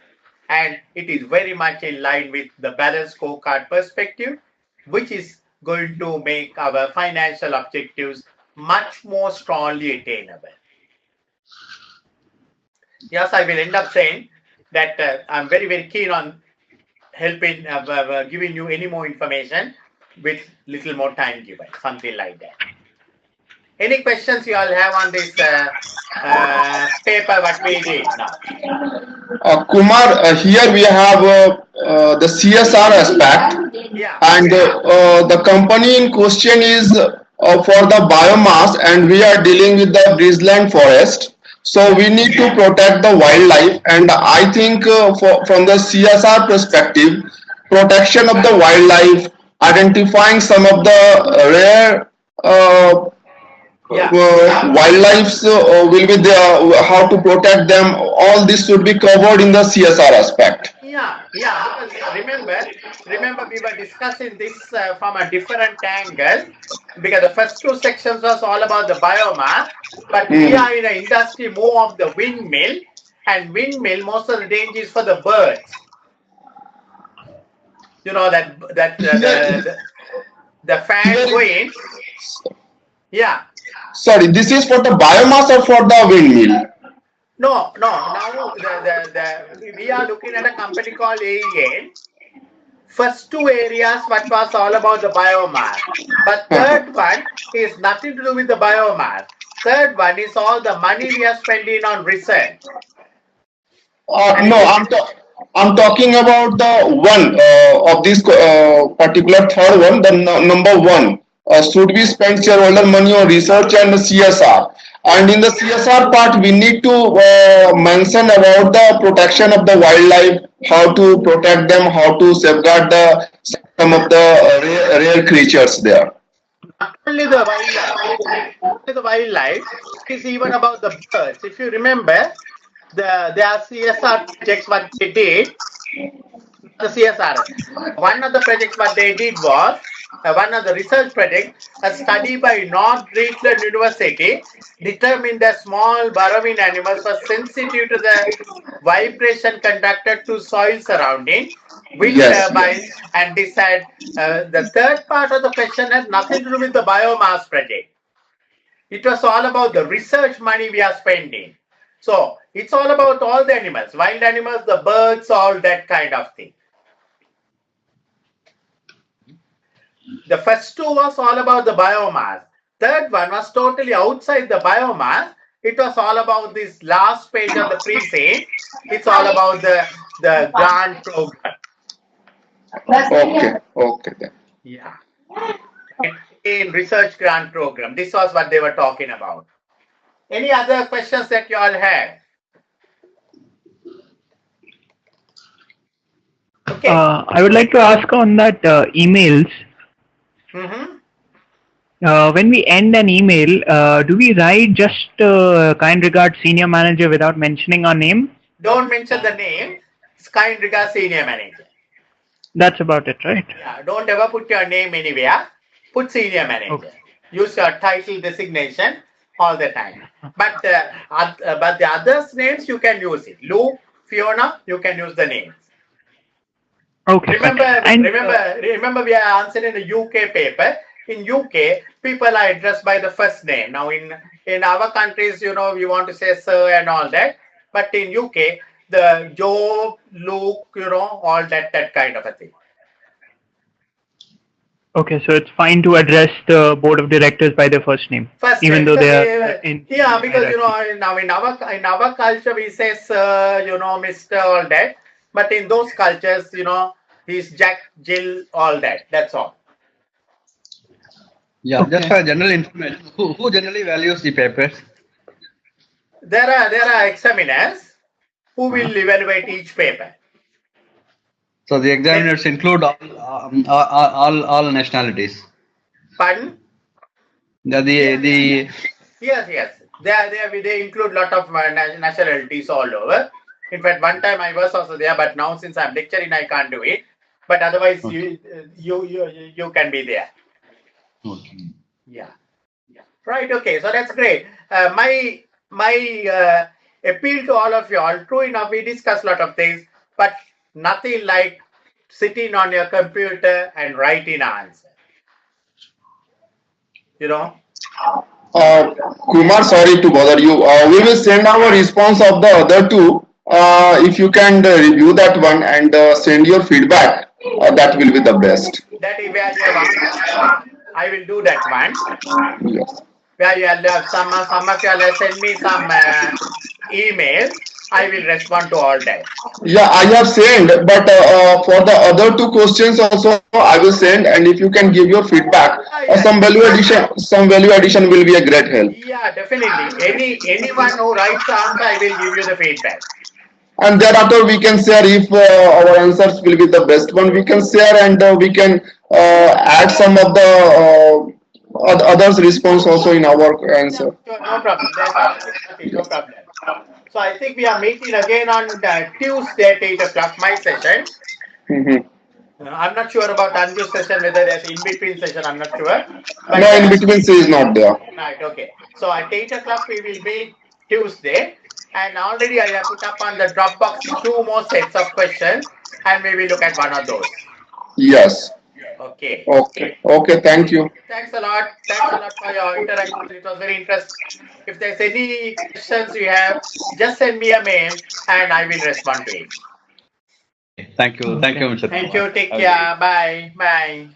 and it is very much in line with the balanced scorecard perspective, which is going to make our financial objectives much more strongly attainable. Yes, I will end up saying that I'm very, very keen on helping, giving you any more information with little more time given, something like that. Any questions you all have on this paper, what we did now? Kumar, here we have the CSR aspect, Yeah. and the company in question is for the biomass, and we are dealing with the bridgeland forest. So we need to protect the wildlife, and I think from the CSR perspective, protection of the wildlife, identifying some of the rare wildlife will be there, how to protect them, all this should be covered in the CSR aspect. Yeah, because remember we were discussing this from a different angle, because the first two sections was all about the biomass, but we are in an industry more of the windmill, and windmill, most of the danger is for the birds. You know that the fan going. Yeah. Sorry, this is for the biomass or for the windmill? No. Now we are looking at a company called AEN. First two areas, what was all about the biomass. But third one is nothing to do with the biomass. Third one is all the money we are spending on research. No, I'm talking about the one of this particular third one, the number one. Should we spend shareholder money on research and CSR? And in the CSR part, we need to mention about the protection of the wildlife, how to protect them, how to safeguard some of the rare creatures there. Not only the wildlife, it's even about the birds. If you remember, there are CSR projects what they did. the CSRS. One of the projects what they did was, one of the research project, a study by North Richland University determined that small burrowing animals were sensitive to the vibration conducted to soil surrounding, wind Yes, turbines, and this had the third part of the question had nothing to do with the biomass project. It was all about the research money we are spending. So it's all about all the animals, wild animals, the birds, all that kind of thing. The first two was all about the biomass. Third one was totally outside the biomass. It was all about this last page of the pre-sale. It's all about the grant program. okay then. Yeah. In research grant program. This was what they were talking about. Any other questions that you all have? Okay. I would like to ask on that emails. When we end an email, do we write just kind regards senior manager without mentioning our name? Don't mention the name. Kind regards senior manager. That's about it, right? Yeah. Don't ever put your name anywhere. Put senior manager. Okay. Use your title designation all the time. But the others' names you can use it. Luke, Fiona, you can use the names. Okay. Remember, we are answering the UK paper. In UK, people are addressed by the first name. Now, in our countries, we want to say sir and all that. But in UK, the Joe, Luke, all that kind of a thing. Okay, so it's fine to address the board of directors by their first name, even though they are in. Yeah, because now in our culture we say sir, Mr. all that. But in those cultures, he's Jack, Jill, all that. That's all. Yeah, okay. Just for general information, who generally values the papers? There are examiners who will evaluate each paper. So the examiners include all nationalities. Pardon? Yes. They include lot of nationalities all over. In fact, one time I was also there, but now since I'm lecturing, I can't do it. But otherwise, okay. you can be there. Okay. Yeah. Right. Okay. So that's great. My appeal to all of you all. True enough, we discussed a lot of things, but nothing like sitting on your computer and writing answers. Kumar, sorry to bother you. We will send our response of the other two. If you can review that one and send your feedback, that will be the best. That I will do that one. Yes. Where you have some of you will send me some emails. I will respond to all that. Yeah, I have sent, but for the other two questions also I will send, and if you can give your feedback, some value addition will be a great help. Yeah, definitely. Anyone who writes the answer, I will give you the feedback. And thereafter we can share if our answers will be the best one. We can share and we can add some of the others' response also in our answer. Yeah, no problem. No problem. So I think we are meeting again on Tuesday at 8 o'clock, my session. I'm not sure about Anju's session, whether there's in-between session, I'm not sure. But, no, in-between is not there. Right, okay. So at 8 o'clock we will meet Tuesday. And already I have put up on the Dropbox 2 more sets of questions. And we will look at one of those. Yes. Okay. Okay, thank you. Thanks a lot. Thanks a lot for your interaction. It was very interesting. If there's any questions you have, just send me a mail and I will respond to it. Thank you. Thank you, Mr. Thank you. Take care. Bye. Bye.